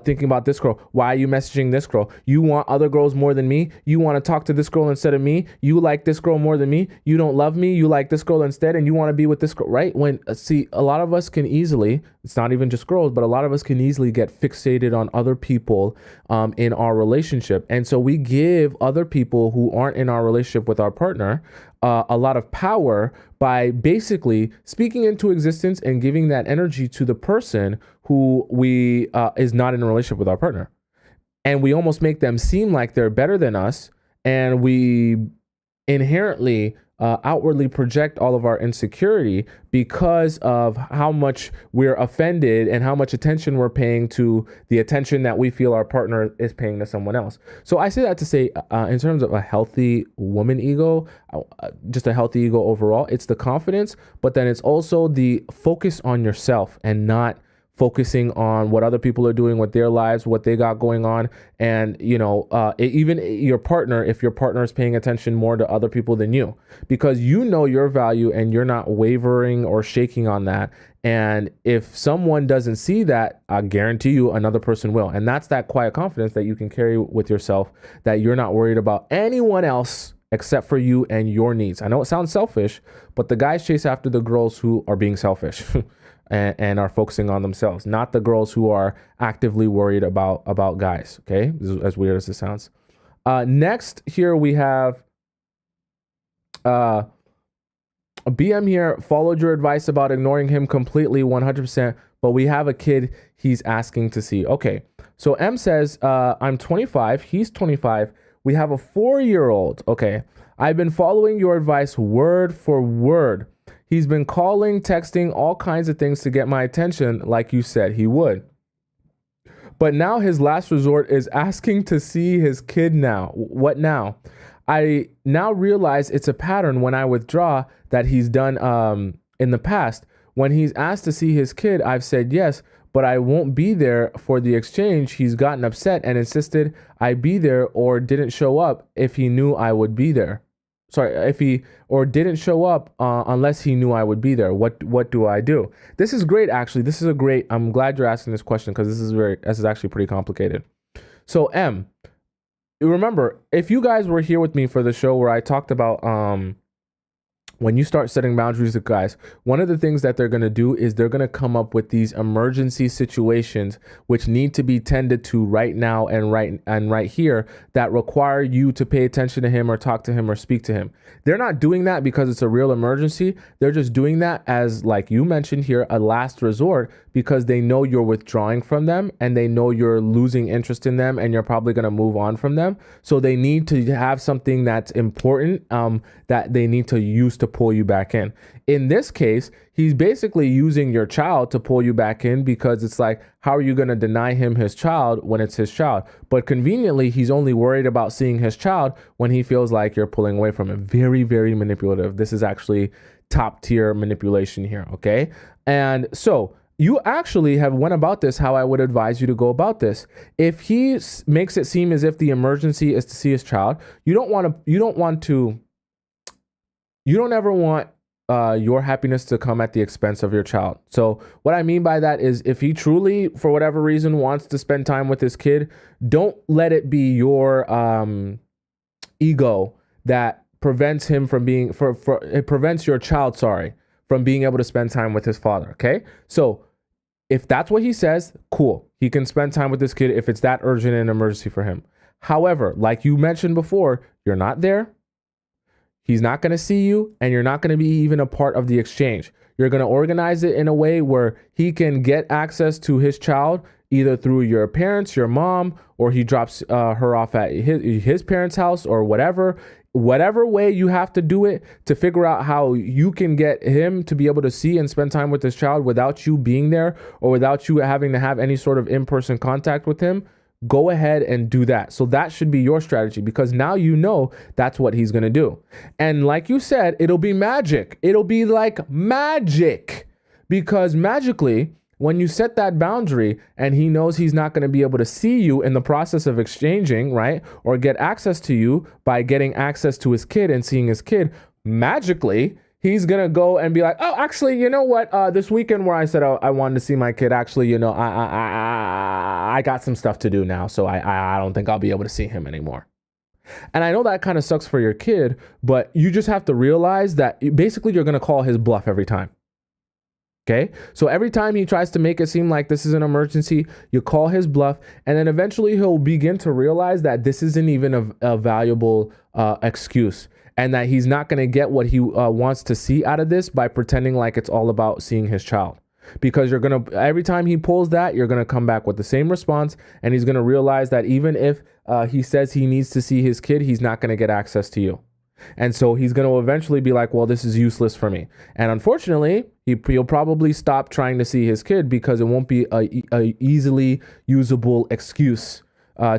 thinking about this girl? Why are you messaging this girl? You want other girls more than me? You want to talk to this girl instead of me? You like this girl more than me? You don't love me? You like this girl instead and you want to be with this girl, right? See, a lot of us can easily, it's not even just girls, but a lot of us can easily get fixated on other people in our relationship. And so we give other people who aren't in our relationship with our partner a lot of power by basically speaking into existence and giving that energy to the person who we is not in a relationship with our partner. And we almost make them seem like they're better than us, and we inherently outwardly project all of our insecurity because of how much we're offended and how much attention we're paying to the attention that we feel our partner is paying to someone else. So I say that to say, in terms of a healthy woman ego, just a healthy ego overall, it's the confidence, but then it's also the focus on yourself and not focusing on what other people are doing with their lives, what they got going on. And, even your partner, if your partner is paying attention more to other people than you, because you know your value and you're not wavering or shaking on that. And if someone doesn't see that, I guarantee you another person will. And that's that quiet confidence that you can carry with yourself, that you're not worried about anyone else except for you and your needs. I know it sounds selfish, but the guys chase after the girls who are being selfish. And are focusing on themselves, not the girls who are actively worried about guys. Okay, as weird as it sounds. Next here we have a BM here. Followed your advice about ignoring him completely, 100%. But we have a kid he's asking to see. Okay, so M says, I'm 25. He's 25. We have a 4-year-old. Okay, I've been following your advice word for word. He's been calling, texting, all kinds of things to get my attention, like you said he would. But now his last resort is asking to see his kid now. What now? I now realize it's a pattern when I withdraw that he's done in the past. When he's asked to see his kid, I've said yes, but I won't be there for the exchange. He's gotten upset and insisted I be there or didn't show up if he knew I would be there. Didn't show up unless he knew I would be there. What do I do? This is great, actually. I'm glad you're asking this question because this is actually pretty complicated. So M, remember, if you guys were here with me for the show where I talked about when you start setting boundaries with guys, one of the things that they're going to do is they're going to come up with these emergency situations which need to be tended to right now and right here that require you to pay attention to him or talk to him or speak to him. They're not doing that because it's a real emergency. They're just doing that as, like you mentioned here, a last resort because they know you're withdrawing from them and they know you're losing interest in them and you're probably going to move on from them. So they need to have something that's important that they need to use to pull you back in. In this case, he's basically using your child to pull you back in because it's like, how are you going to deny him his child when it's his child? But conveniently, he's only worried about seeing his child when he feels like you're pulling away from him. Very, very manipulative. This is actually top tier manipulation here. Okay. And so you actually have went about this how I would advise you to go about this. If he makes it seem as if the emergency is to see his child, you don't ever want your happiness to come at the expense of your child. So what I mean by that is if he truly, for whatever reason, wants to spend time with his kid, don't let it be your ego that prevents him from being, it prevents your child, from being able to spend time with his father. Okay. So if that's what he says, cool. He can spend time with this kid if it's that urgent and emergency for him. However, like you mentioned before, you're not there. He's not going to see you, and you're not going to be even a part of the exchange. You're going to organize it in a way where he can get access to his child either through your parents, your mom, or he drops her off at his parents' house or whatever way you have to do it to figure out how you can get him to be able to see and spend time with his child without you being there or without you having to have any sort of in-person contact with him. Go ahead and do that. So that should be your strategy because now you know that's what he's going to do. And like you said, it'll be magic. It'll be like magic because magically, when you set that boundary and he knows he's not going to be able to see you in the process of exchanging, right? Or get access to you by getting access to his kid and seeing his kid, magically, he's going to go and be like, oh, actually, you know what? This weekend where I said I wanted to see my kid, actually, I got some stuff to do now. So I don't think I'll be able to see him anymore. And I know that kind of sucks for your kid, but you just have to realize that basically you're going to call his bluff every time. Okay, so every time he tries to make it seem like this is an emergency, you call his bluff, and then eventually he'll begin to realize that this isn't even a valuable excuse. and that he's not going to get what he wants to see out of this by pretending like it's all about seeing his child. Because you're going to, every time he pulls that, you're going to come back with the same response. And he's going to realize that even if he says he needs to see his kid, he's not going to get access to you. And so he's going to eventually be like, well, this is useless for me. And unfortunately, he'll probably stop trying to see his kid because it won't be a easily usable excuse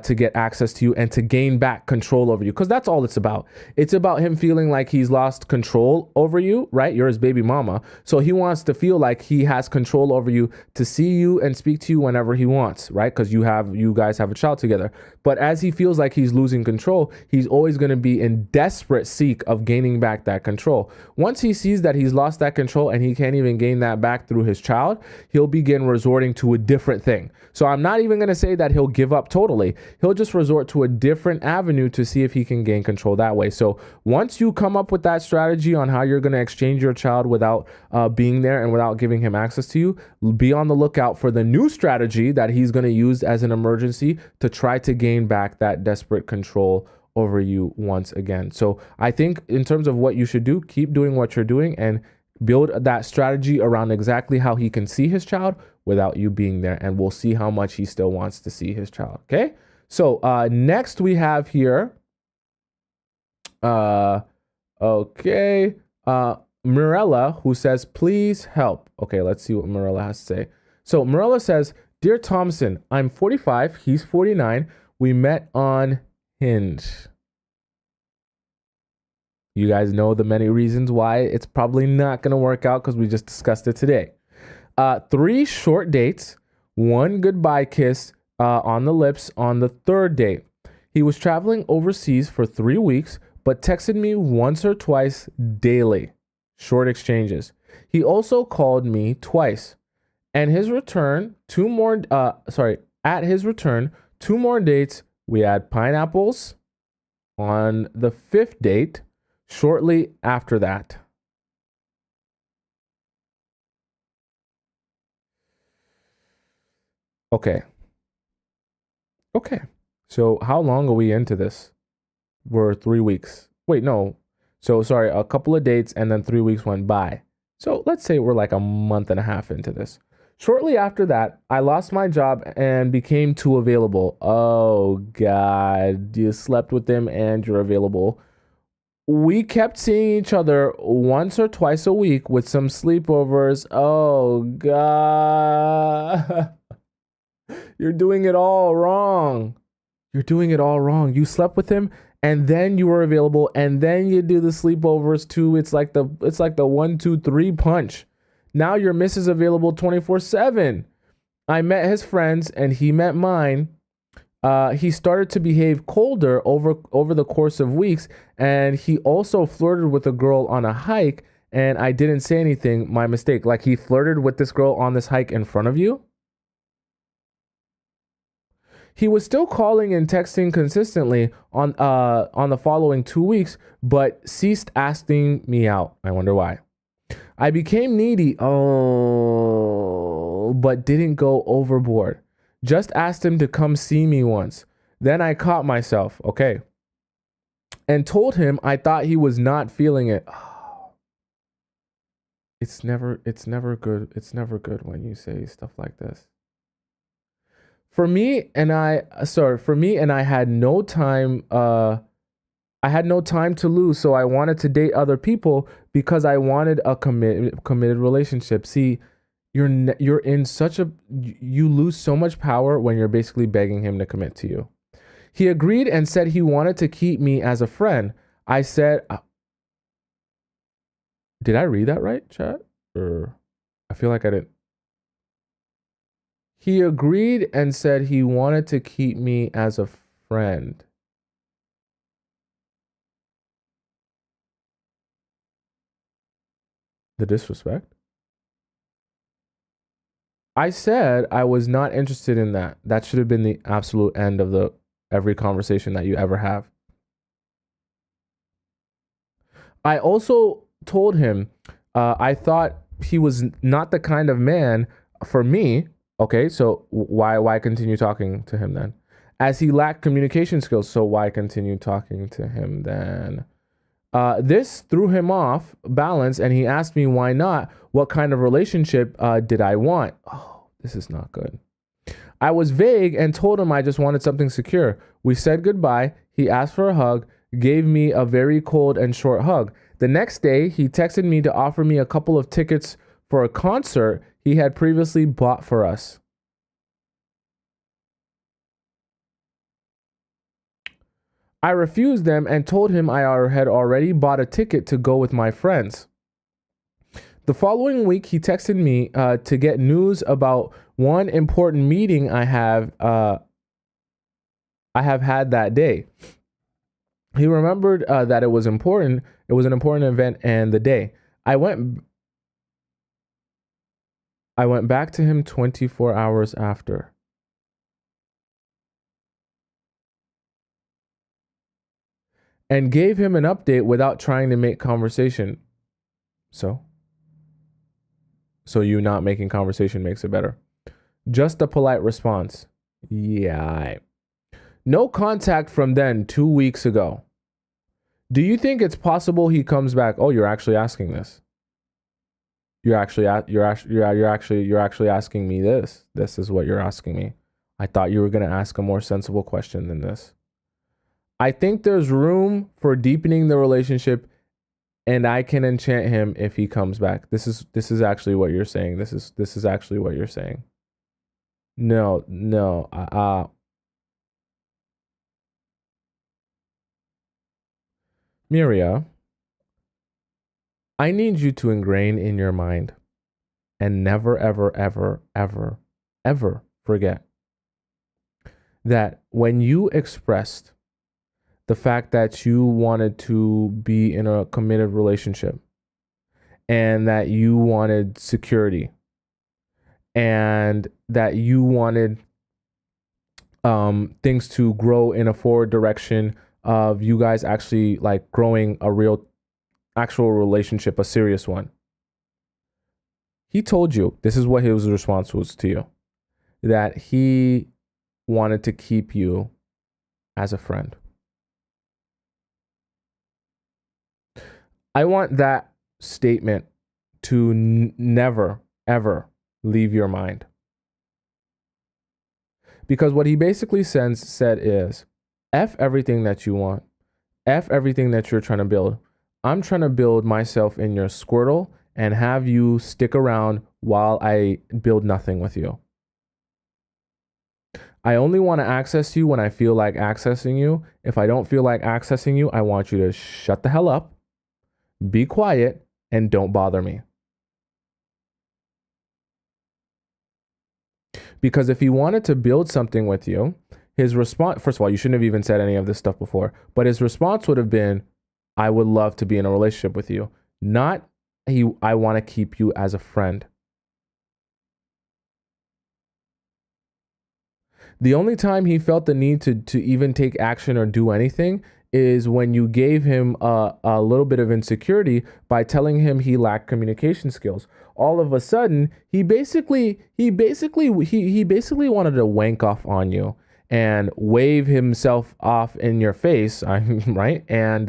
to get access to you and to gain back control over you. Because that's all it's about. It's about him feeling like he's lost control over you, right? You're his baby mama. So he wants to feel like he has control over you to see you and speak to you whenever he wants, right? Because you guys have a child together. But as he feels like he's losing control, he's always going to be in desperate seek of gaining back that control. Once he sees that he's lost that control and he can't even gain that back through his child, he'll begin resorting to a different thing. So I'm not even going to say that he'll give up totally. He'll just resort to a different avenue to see if he can gain control that way. So once you come up with that strategy on how you're going to exchange your child without being there and without giving him access to you, be on the lookout for the new strategy that he's going to use as an emergency to try to gain back that desperate control over you once again. So I think in terms of what you should do, keep doing what you're doing and build that strategy around exactly how he can see his child without you being there. And we'll see how much he still wants to see his child. Okay. So next we have here, Mirella, who says, please help. Okay, let's see what Mirella has to say. So Mirella says, Dear Tomisin, I'm 45, he's 49. We met on Hinge. You guys know the many reasons why it's probably not going to work out because we just discussed it today. 3 short dates, 1 goodbye kiss on the lips on the 3rd date. He was traveling overseas for 3 weeks, but texted me once or twice daily. Short exchanges. He also called me twice. And his return, at his return, 2 more dates. We had pineapples on the 5th date shortly after that. Okay. So how long are we into this? We're 3 weeks. Wait, no. So sorry, a couple of dates and then 3 weeks went by. So let's say we're like a month and a half into this. Shortly after that, I lost my job and became too available. Oh God, you slept with him and you're available. We kept seeing each other once or twice a week with some sleepovers. Oh God. You're doing it all wrong. You slept with him and then you were available and then you do the sleepovers too. It's like the 1, 2, 3 punch. Now your miss is available 24/7. I met his friends and he met mine. He started to behave colder over the course of weeks, and he also flirted with a girl on a hike, and I didn't say anything. My mistake. Like he flirted with this girl on this hike in front of you? He was still calling and texting consistently on the following 2 weeks, but ceased asking me out. I wonder why. I became needy, but didn't go overboard. Just asked him to come see me once. Then I caught myself, okay, and told him I thought he was not feeling it. It's never good. It's never good when you say stuff like this. For me and I had no time. I had no time to lose, so I wanted to date other people because I wanted a committed relationship. See, you lose so much power when you're basically begging him to commit to you. He agreed and said he wanted to keep me as a friend. I said, did I read that right, chat? Or I feel like I didn't. He agreed and said he wanted to keep me as a friend. The disrespect? I said I was not interested in that. That should have been the absolute end of every conversation that you ever have. I also told him I thought he was not the kind of man for me. Okay, so why continue talking to him then? As he lacked communication skills, so why continue talking to him then? This threw him off balance, and he asked me why not. What kind of relationship did I want? Oh, this is not good. I was vague and told him I just wanted something secure. We said goodbye. He asked for a hug, gave me a very cold and short hug. The next day, he texted me to offer me a couple of tickets for a concert he had previously bought for us. I refused them and told him I had already bought a ticket to go with my friends. The following week, he texted me to get news about one important meeting I have had that day. He remembered that it was important. It was an important event and the day. I went back to him 24 hours after. And gave him an update without trying to make conversation. So you not making conversation makes it better. Just a polite response. Yeah. No contact from then 2 weeks ago. Do you think it's possible he comes back? Oh, you're actually asking this. You're actually asking me this. This is what you're asking me. I thought you were going to ask a more sensible question than this. I think there's room for deepening the relationship, and I can enchant him if he comes back. This is actually what you're saying. This is actually what you're saying. No. Miria, I need you to ingrain in your mind and never, ever, ever, ever, ever forget that when you expressed the fact that you wanted to be in a committed relationship and that you wanted security and that you wanted things to grow in a forward direction of you guys actually like growing a real actual relationship, a serious one. He told you, this is what his response was to you, that he wanted to keep you as a friend. I want that statement to never, ever leave your mind. Because what he basically said is, F everything that you want. F everything that you're trying to build. I'm trying to build myself in your Squirtle and have you stick around while I build nothing with you. I only want to access you when I feel like accessing you. If I don't feel like accessing you, I want you to shut the hell up, be quiet, and don't bother me. Because if he wanted to build something with you, his response, first of all, you shouldn't have even said any of this stuff before, but his response would have been, I would love to be in a relationship with you. Not, I want to keep you as a friend. The only time he felt the need to even take action or do anything is when you gave him a little bit of insecurity by telling him he lacked communication skills. All of a sudden, he basically wanted to wank off on you and wave himself off in your face, right? And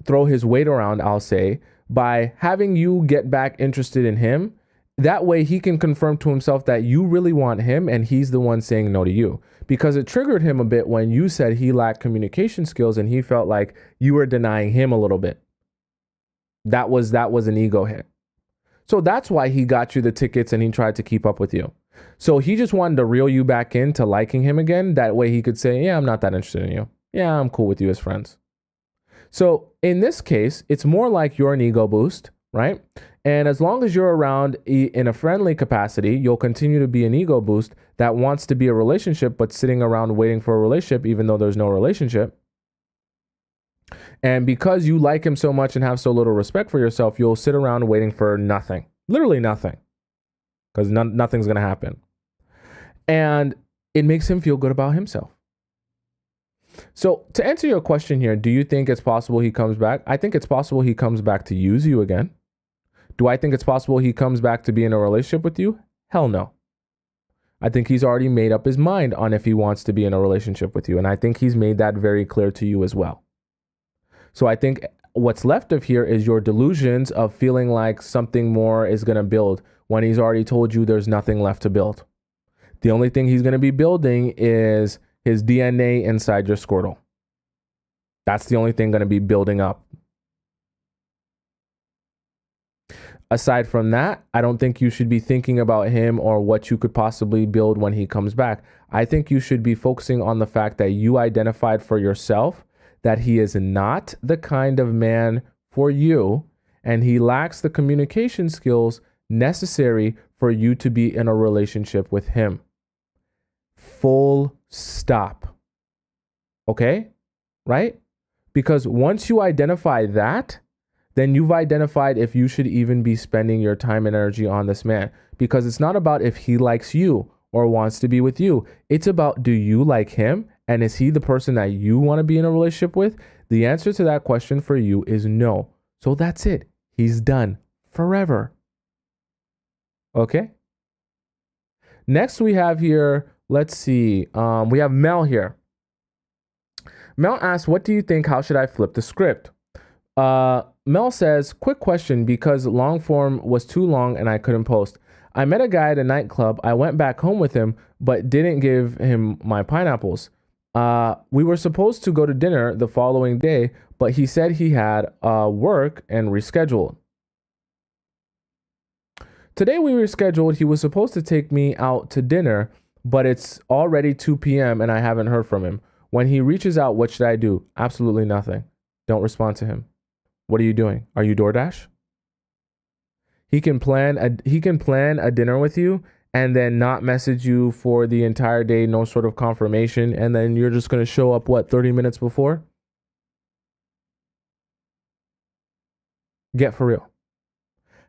throw his weight around, I'll say, by having you get back interested in him. That way he can confirm to himself that you really want him and he's the one saying no to you. Because it triggered him a bit when you said he lacked communication skills and he felt like you were denying him a little bit. That was an ego hit. So that's why he got you the tickets and he tried to keep up with you. So he just wanted to reel you back into liking him again. That way he could say, yeah, I'm not that interested in you. Yeah, I'm cool with you as friends. So in this case, it's more like you're an ego boost, right? And as long as you're around in a friendly capacity, you'll continue to be an ego boost that wants to be a relationship, but sitting around waiting for a relationship, even though there's no relationship. And because you like him so much and have so little respect for yourself, you'll sit around waiting for nothing, literally nothing, because nothing's going to happen. And it makes him feel good about himself. So to answer your question here, do you think it's possible he comes back? I think it's possible he comes back to use you again. Do I think it's possible he comes back to be in a relationship with you? Hell no. I think he's already made up his mind on if he wants to be in a relationship with you. And I think he's made that very clear to you as well. So I think what's left of here is your delusions of feeling like something more is going to build when he's already told you there's nothing left to build. The only thing he's going to be building is his DNA inside your Squirtle. That's the only thing going to be building up. Aside from that, I don't think you should be thinking about him or what you could possibly build when he comes back. I think you should be focusing on the fact that you identified for yourself that he is not the kind of man for you, and he lacks the communication skills necessary for you to be in a relationship with him. Full stop. Okay? Right? Because once you identify that, then you've identified if you should even be spending your time and energy on this man. Because it's not about if he likes you or wants to be with you. It's about, do you like him? And is he the person that you want to be in a relationship with? The answer to that question for you is no. So that's it. He's done forever. Okay? Next we have here, let's see. We have Mel here. Mel asks, what do you think? How should I flip the script? Mel says, quick question because long form was too long and I couldn't post. I met a guy at a nightclub. I went back home with him, but didn't give him my pineapples. We were supposed to go to dinner the following day, but he said he had work and rescheduled. Today we rescheduled. He was supposed to take me out to dinner, but it's already 2 p.m. and I haven't heard from him. When he reaches out, what should I do? Absolutely nothing. Don't respond to him. What are you doing? Are you DoorDash? He can plan a dinner with you and then not message you for the entire day, no sort of confirmation, and then you're just going to show up 30 minutes before? Get for real.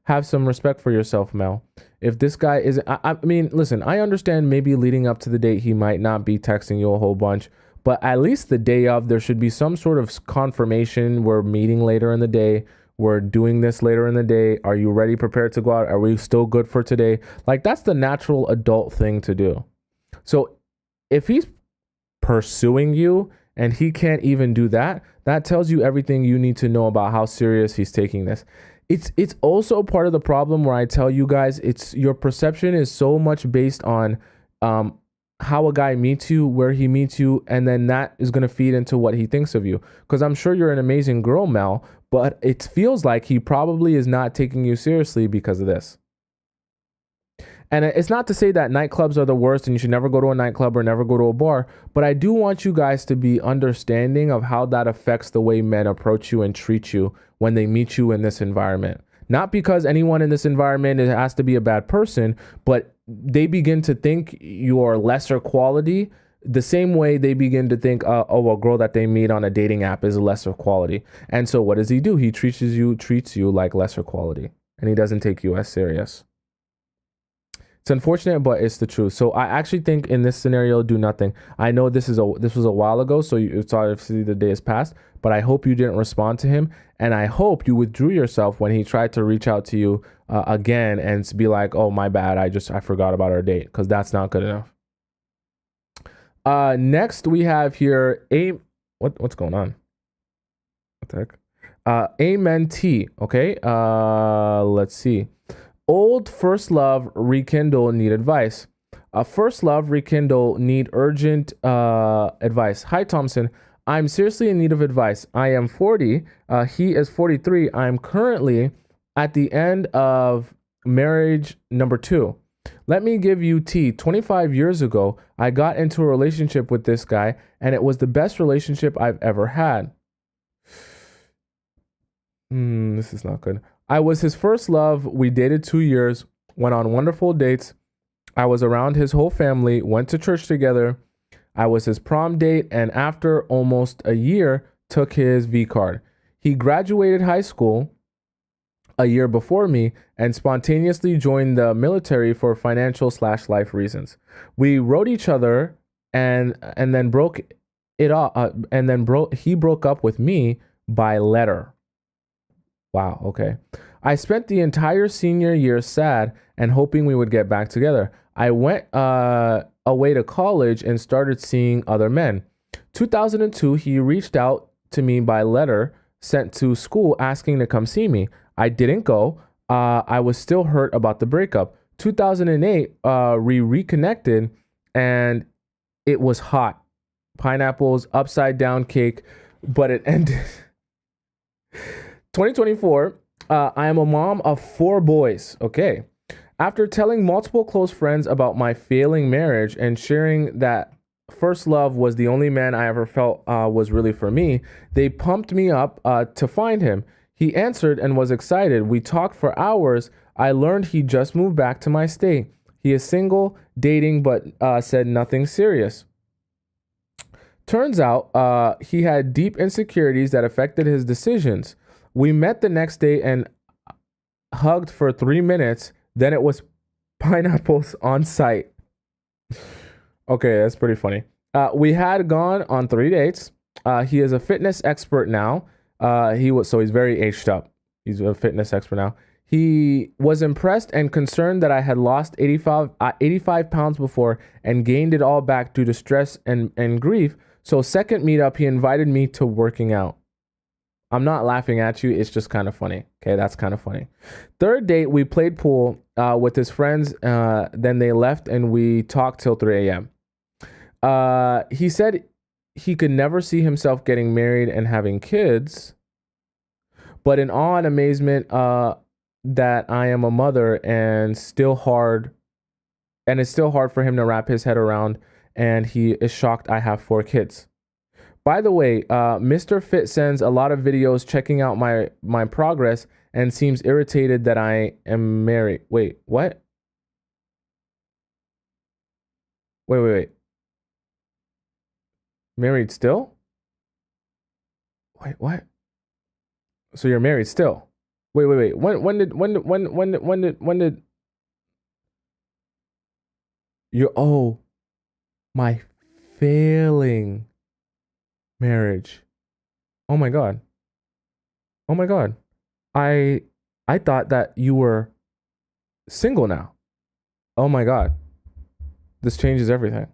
Have some respect for yourself, Mel. If this guy is, I mean, listen, I understand maybe leading up to the date, he might not be texting you a whole bunch, but at least the day of, there should be some sort of confirmation. We're meeting later in the day. We're doing this later in the day. Are you ready, prepared to go out? Are we still good for today? Like, that's the natural adult thing to do. So if he's pursuing you and he can't even do that, that tells you everything you need to know about how serious he's taking this. It's also part of the problem where I tell you guys, it's your perception is so much based on how a guy meets you, where he meets you, and then that is going to feed into what he thinks of you. Because I'm sure you're an amazing girl, Mel, but it feels like he probably is not taking you seriously because of this. And it's not to say that nightclubs are the worst and you should never go to a nightclub or never go to a bar, but I do want you guys to be understanding of how that affects the way men approach you and treat you when they meet you in this environment. Not because anyone in this environment has to be a bad person, but they begin to think you're lesser quality the same way they begin to think, a girl that they meet on a dating app is lesser quality. And so what does he do? He treats you like lesser quality, and he doesn't take you as serious. It's unfortunate, but it's the truth. So I actually think in this scenario, do nothing. I know this was a while ago, so it's obviously the day has passed, but I hope you didn't respond to him. And I hope you withdrew yourself when he tried to reach out to you again and be like, oh, my bad. I forgot about our date, because that's not good enough. Next we have here, what's going on? What the heck? Amen T. Okay. Let's see. Old first love rekindle need advice. First love rekindle need urgent advice. Hi Tomisin, I'm seriously in need of advice. I am 40. He is 43. I'm currently at the end of marriage number 2. Let me give you tea. 25 years ago, I got into a relationship with this guy, and it was the best relationship I've ever had. This is not good. I was his first love. We dated 2 years, went on wonderful dates. I was around his whole family, went to church together. I was his prom date, and after almost a year, took his V card. He graduated high school a year before me and spontaneously joined the military for financial/life reasons. We wrote each other and then broke it off, he broke up with me by letter. Wow, okay. I spent the entire senior year sad and hoping we would get back together. I went away to college and started seeing other men. 2002, he reached out to me by letter sent to school asking to come see me. I didn't go. I was still hurt about the breakup. 2008, we reconnected and it was hot. Pineapples, upside down cake, but it ended. 2024, I am a mom of 4 boys. Okay. After telling multiple close friends about my failing marriage and sharing that first love was the only man I ever felt was really for me, they pumped me up to find him. He answered and was excited. We talked for hours. I learned he just moved back to my state. He is single, dating, but said nothing serious. Turns out he had deep insecurities that affected his decisions. We met the next day and hugged for 3 minutes. Then it was pineapples on site. Okay, that's pretty funny. We had gone on 3 dates. He is a fitness expert now. He's very aged up. He's a fitness expert now. He was impressed and concerned that I had lost 85 pounds before and gained it all back due to stress and grief. So second meetup, he invited me to working out. I'm not laughing at you. It's just kind of funny. Okay, that's kind of funny. Third date, we played pool with his friends. Then they left and we talked till 3 a.m. He said he could never see himself getting married and having kids. But in awe and amazement that I am a mother and it's still hard for him to wrap his head around, and he is shocked I have 4 kids. By the way, Mr. Fit sends a lot of videos checking out my progress and seems irritated that I am married. Wait, what? Wait. Married still? Wait, what? So you're married still? Wait. When did you? Oh, my failing marriage. Oh my god. I thought that you were single now. Oh my god. This changes everything.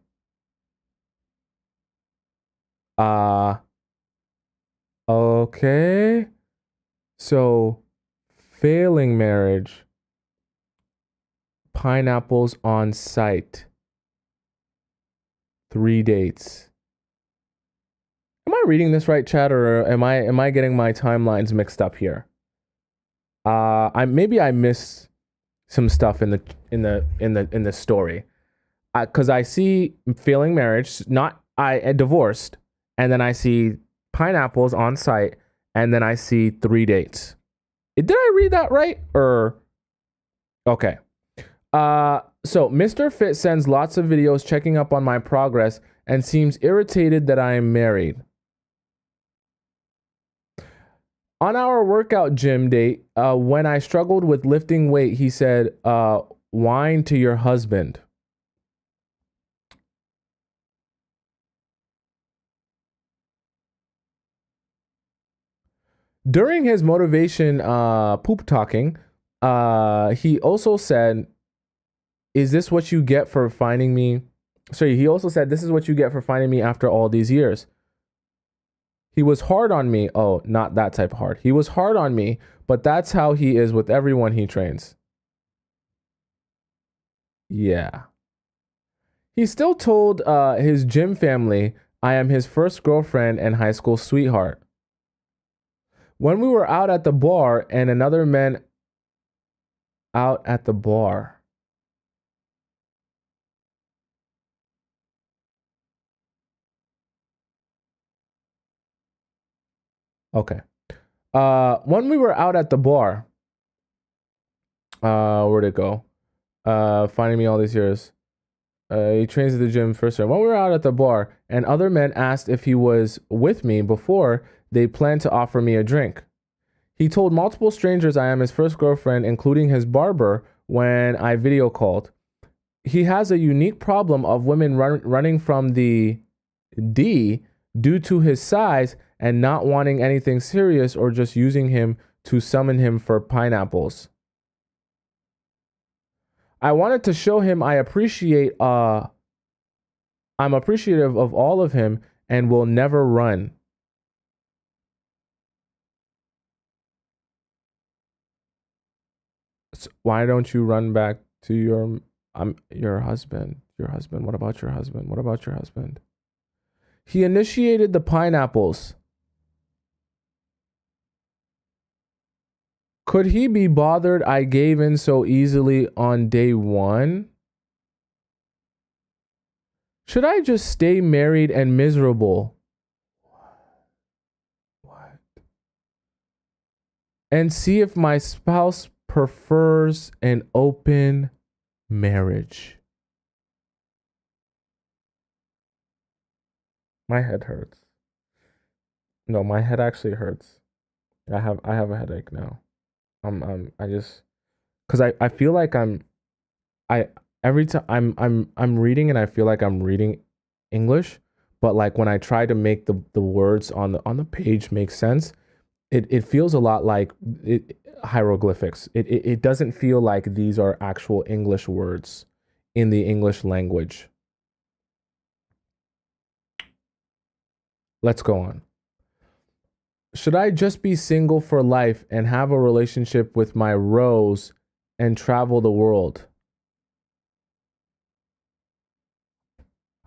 Okay. So failing marriage. Pineapples on site. 3 dates. Am I reading this right, Chad, or am I getting my timelines mixed up here? I missed some stuff in the story. Because I see failing marriage, not I divorced, and then I see pineapples on site, and then I see 3 dates. Did I read that right? Or okay. So Mr. Fit sends lots of videos checking up on my progress and seems irritated that I am married. On our workout gym date, when I struggled with lifting weight, he said, whine to your husband. During his motivation poop talking, he also said, is this what you get for finding me? Sorry, he also said, this is what you get for finding me after all these years. He was hard on me. Oh, not that type of hard. He was hard on me, but that's how he is with everyone he trains. Yeah. He still told his gym family I am his first girlfriend and high school sweetheart. When we were out at the bar and another man out at the bar. Okay. When we were out at the bar, where'd it go? Finding me all these years. He trains at the gym first time. When we were out at the bar and other men asked if he was with me before they planned to offer me a drink. He told multiple strangers I am his first girlfriend, including his barber, when I video called. He has a unique problem of women running from the D due to his size and not wanting anything serious or just using him to summon him for pineapples. I wanted to show him I'm appreciative of all of him and will never run. Why don't you run back to your husband? Your husband. What about your husband? What about your husband? He initiated the pineapples. Could he be bothered I gave in so easily on day one? Should I just stay married and miserable? What? And see if my spouse prefers an open marriage. My head hurts. No, my head actually hurts. I have a headache now. I just because I feel like I every time I'm reading and I feel like I'm reading English, but like when I try to make the words on the page make sense, it feels a lot like hieroglyphics. It doesn't feel like these are actual English words in the English language. Let's go on. Should I just be single for life and have a relationship with my rose and travel the world?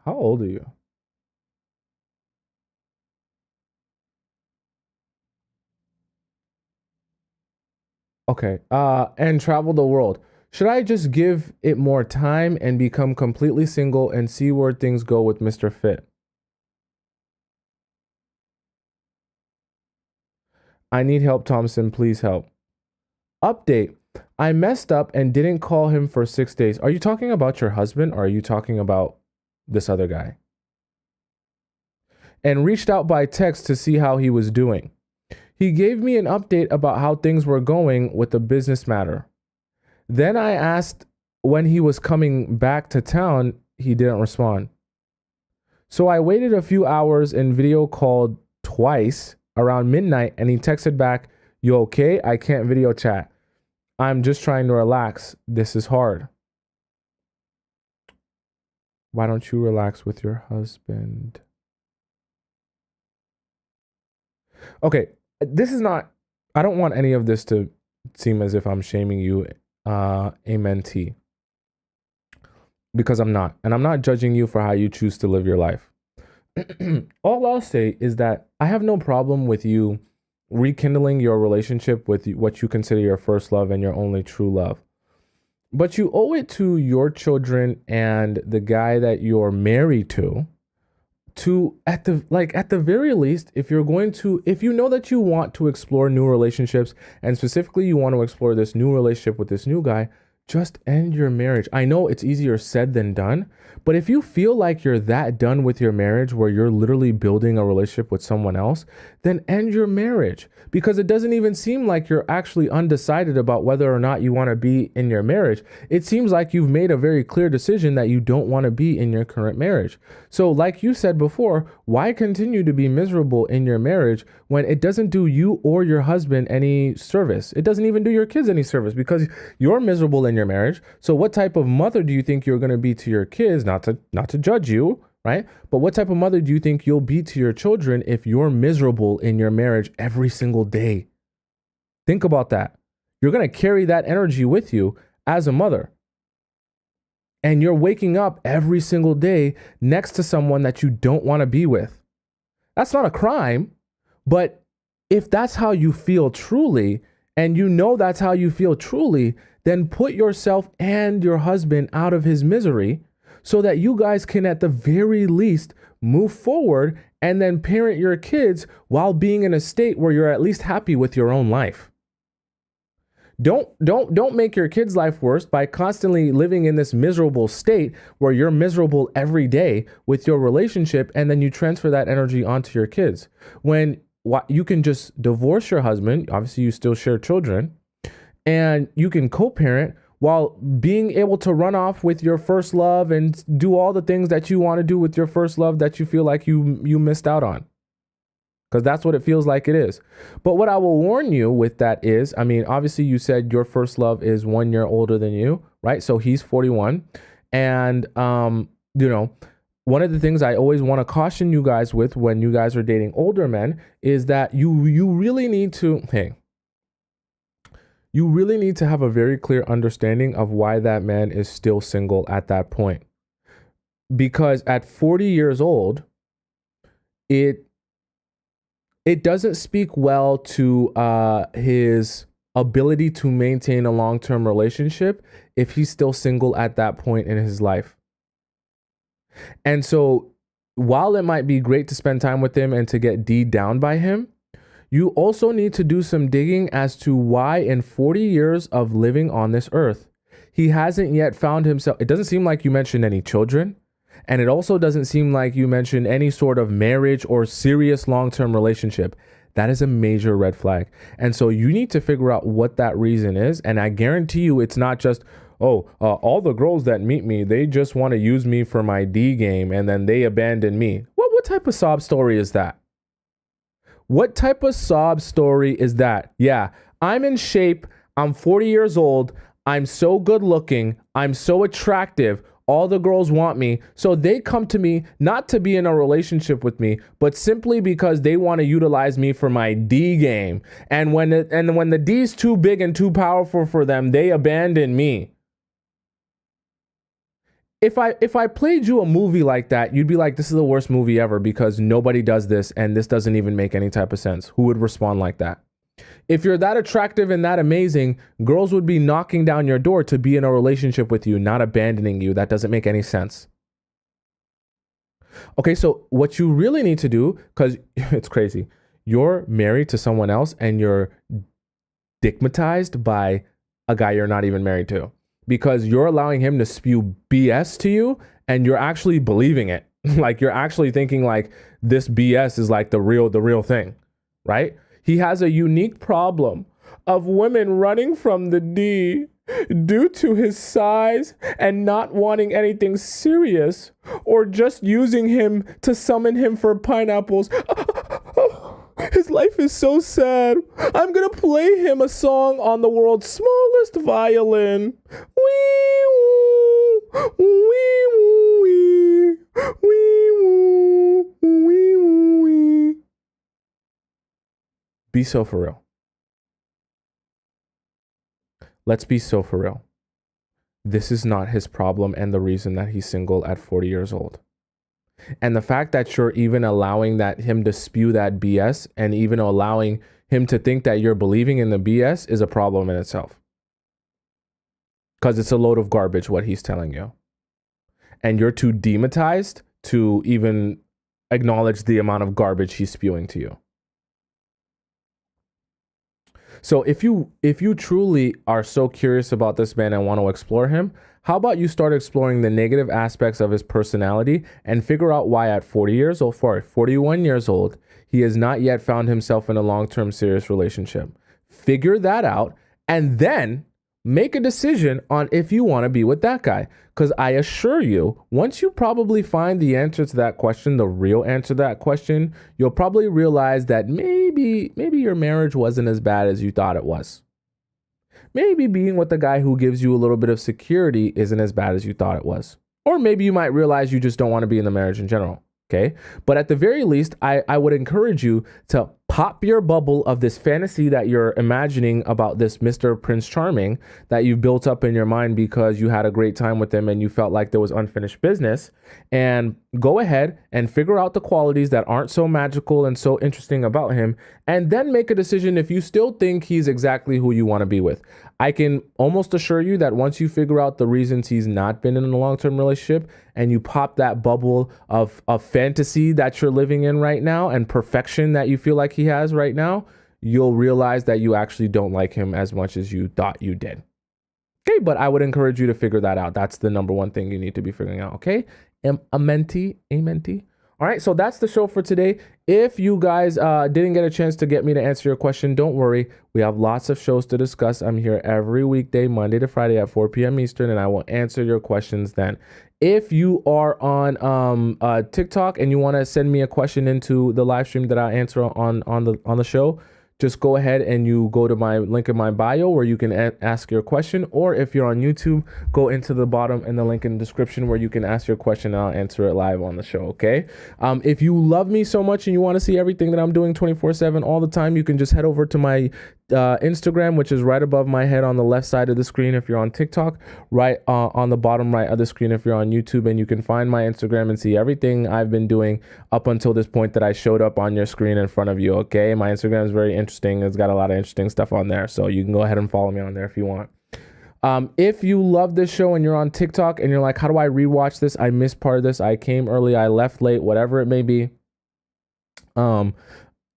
How old are you? Okay. And travel the world. Should I just give it more time and become completely single and see where things go with Mr. Fit? I need help, Thompson. Please help. Update. I messed up and didn't call him for 6 days. Are you talking about your husband or are you talking about this other guy? And reached out by text to see how he was doing. He gave me an update about how things were going with the business matter. Then I asked when he was coming back to town. He didn't respond. So I waited a few hours and video called twice around midnight and he texted back, "You okay? I can't video chat. I'm just trying to relax. This is hard." Why don't you relax with your husband? Okay, this is not, I don't want any of this to seem as if I'm shaming you, amen T, because I'm not. And I'm not judging you for how you choose to live your life. All I'll say is that I have no problem with you rekindling your relationship with what you consider your first love and your only true love. But you owe it to your children and the guy that you're married to at the very least, if you're going to, if you know that you want to explore new relationships and specifically you want to explore this new relationship with this new guy, just end your marriage. I know it's easier said than done, but if you feel like you're that done with your marriage where you're literally building a relationship with someone else, then end your marriage, because it doesn't even seem like you're actually undecided about whether or not you want to be in your marriage. It seems like you've made a very clear decision that you don't want to be in your current marriage. So like you said before, why continue to be miserable in your marriage when it doesn't do you or your husband any service? It doesn't even do your kids any service because you're miserable in your marriage. So what type of mother do you think you're going to be to your kids? Not to judge you, right? But what type of mother do you think you'll be to your children if you're miserable in your marriage every single day? Think about that. You're going to carry that energy with you as a mother. And you're waking up every single day next to someone that you don't want to be with. That's not a crime, but if that's how you feel truly, and you know that's how you feel truly, then put yourself and your husband out of his misery so that you guys can at the very least move forward and then parent your kids while being in a state where you're at least happy with your own life. Don't make your kids' life worse by constantly living in this miserable state where you're miserable every day with your relationship, and then you transfer that energy onto your kids. When you can just divorce your husband, obviously you still share children, and you can co-parent while being able to run off with your first love and do all the things that you want to do with your first love that you feel like you missed out on. Because that's what it feels like it is. But what I will warn you with that is, I mean, obviously you said your first love is 1 year older than you, right? So he's 41. And, one of the things I always want to caution you guys with when you guys are dating older men is that you really need to, you really need to have a very clear understanding of why that man is still single at that point. Because at 40 years old, it doesn't speak well to his ability to maintain a long-term relationship if he's still single at that point in his life. And so while it might be great to spend time with him and to get D'd down by him, you also need to do some digging as to why in 40 years of living on this earth, he hasn't yet found himself. It doesn't seem like you mentioned any children. And it also doesn't seem like you mentioned any sort of marriage or serious long-term relationship. That is a major red flag. And so you need to figure out what that reason is. And I guarantee you it's not just, all the girls that meet me, they just want to use me for my D game and then they abandon me. What type of sob story is that? What type of sob story is that? Yeah, I'm in shape. I'm 40 years old. I'm so good looking. I'm so attractive. All the girls want me. So they come to me not to be in a relationship with me, but simply because they want to utilize me for my D game. And when the D's too big and too powerful for them, they abandon me. If I played you a movie like that, you'd be like, this is the worst movie ever because nobody does this and this doesn't even make any type of sense. Who would respond like that? If you're that attractive and that amazing, girls would be knocking down your door to be in a relationship with you, not abandoning you. That doesn't make any sense. Okay, so what you really need to do, because it's crazy, you're married to someone else and you're stigmatized by a guy you're not even married to because you're allowing him to spew BS to you and you're actually believing it. Like you're actually thinking like this BS is like the real thing, right? He has a unique problem of women running from the D due to his size and not wanting anything serious or just using him to summon him for pineapples. His life is so sad. I'm going to play him a song on the world's smallest violin. Wee woo, wee woo, wee, wee woo, wee woo, wee. Be so for real. Let's be so for real. This is not his problem and the reason that he's single at 40 years old. And the fact that you're even allowing him to spew that BS and even allowing him to think that you're believing in the BS is a problem in itself. Because it's a load of garbage what he's telling you. And you're too demonetized to even acknowledge the amount of garbage he's spewing to you. So if you truly are so curious about this man and want to explore him, how about you start exploring the negative aspects of his personality and figure out why at 41 years old, he has not yet found himself in a long-term serious relationship. Figure that out and then make a decision on if you want to be with that guy. Because I assure you, once you probably find the answer to that question, the real answer to that question, you'll probably realize that maybe your marriage wasn't as bad as you thought it was. Maybe being with the guy who gives you a little bit of security isn't as bad as you thought it was. Or maybe you might realize you just don't want to be in the marriage in general. Okay. But at the very least, I would encourage you to pop your bubble of this fantasy that you're imagining about this Mr. Prince Charming that you built up in your mind because you had a great time with him and you felt like there was unfinished business, and go ahead and figure out the qualities that aren't so magical and so interesting about him, and then make a decision if you still think he's exactly who you want to be with. I can almost assure you that once you figure out the reasons he's not been in a long-term relationship and you pop that bubble of fantasy that you're living in right now and perfection that you feel like he has right now, you'll realize that you actually don't like him as much as you thought you did. Okay, but I would encourage you to figure that out. That's the number one thing you need to be figuring out, okay? A mentee. All right, so that's the show for today. If you guys didn't get a chance to get me to answer your question, don't worry. We have lots of shows to discuss. I'm here every weekday, Monday to Friday at 4 p.m. Eastern, and I will answer your questions then. If you are on TikTok and you want to send me a question into the live stream that I answer on the show, just go ahead and you go to my link in my bio where you can ask your question. Or if you're on YouTube, go into the bottom in the link in the description where you can ask your question and I'll answer it live on the show, okay? If you love me so much and you want to see everything that I'm doing 24/7 all the time, you can just head over to my Instagram, which is right above my head on the left side of the screen if you're on TikTok, right on the bottom right of the screen if you're on YouTube, and you can find my Instagram and see everything I've been doing up until this point that I showed up on your screen in front of you. Okay, my Instagram is very interesting. It's got a lot of interesting stuff on there, so you can go ahead and follow me on there if you want. If you love this show and you're on TikTok and you're like, how do I rewatch this? I missed part of this. I came early. I left late, whatever it may be.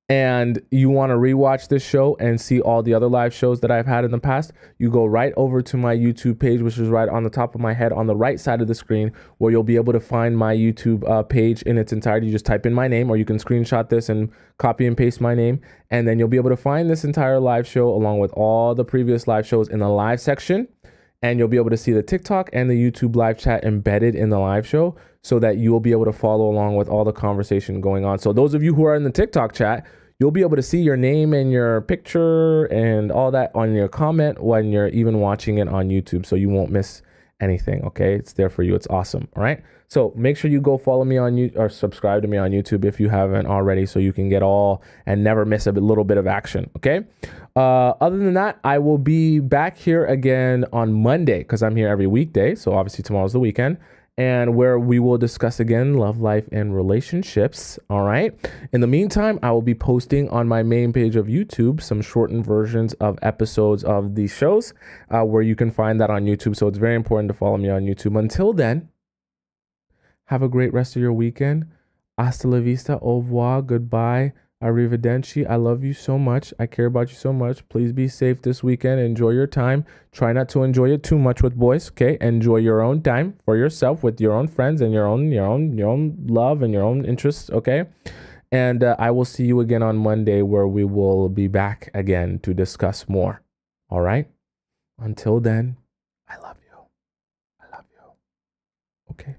And you want to rewatch this show and see all the other live shows that I've had in the past, you go right over to my YouTube page, which is right on the top of my head on the right side of the screen, where you'll be able to find my YouTube page in its entirety. You just type in my name, or you can screenshot this and copy and paste my name, and then you'll be able to find this entire live show along with all the previous live shows in the live section. And you'll be able to see the TikTok and the YouTube live chat embedded in the live show, so that you will be able to follow along with all the conversation going on. So those of you who are in the TikTok chat, you'll be able to see your name and your picture and all that on your comment when you're even watching it on YouTube. So you won't miss anything. Okay. It's there for you. It's awesome. All right. So make sure you go follow me on YouTube or subscribe to me on YouTube if you haven't already, so you can get all and never miss a little bit of action. Okay. Other than that, I will be back here again on Monday, because I'm here every weekday. So obviously tomorrow's the weekend, and where we will discuss again love life and relationships. All right. In the meantime, I will be posting on my main page of YouTube some shortened versions of episodes of these shows, where you can find that on YouTube. So it's very important to follow me on YouTube. Until then, have a great rest of your weekend. Hasta la vista, au revoir, goodbye, arrivederci. I love you so much. I care about you so much. Please be safe this weekend. Enjoy your time. Try not to enjoy it too much with boys. Okay, enjoy your own time for yourself with your own friends and your own love and your own interests. Okay, and I will see you again on Monday, where we will be back again to discuss more. All right. Until then, I love you. I love you. Okay.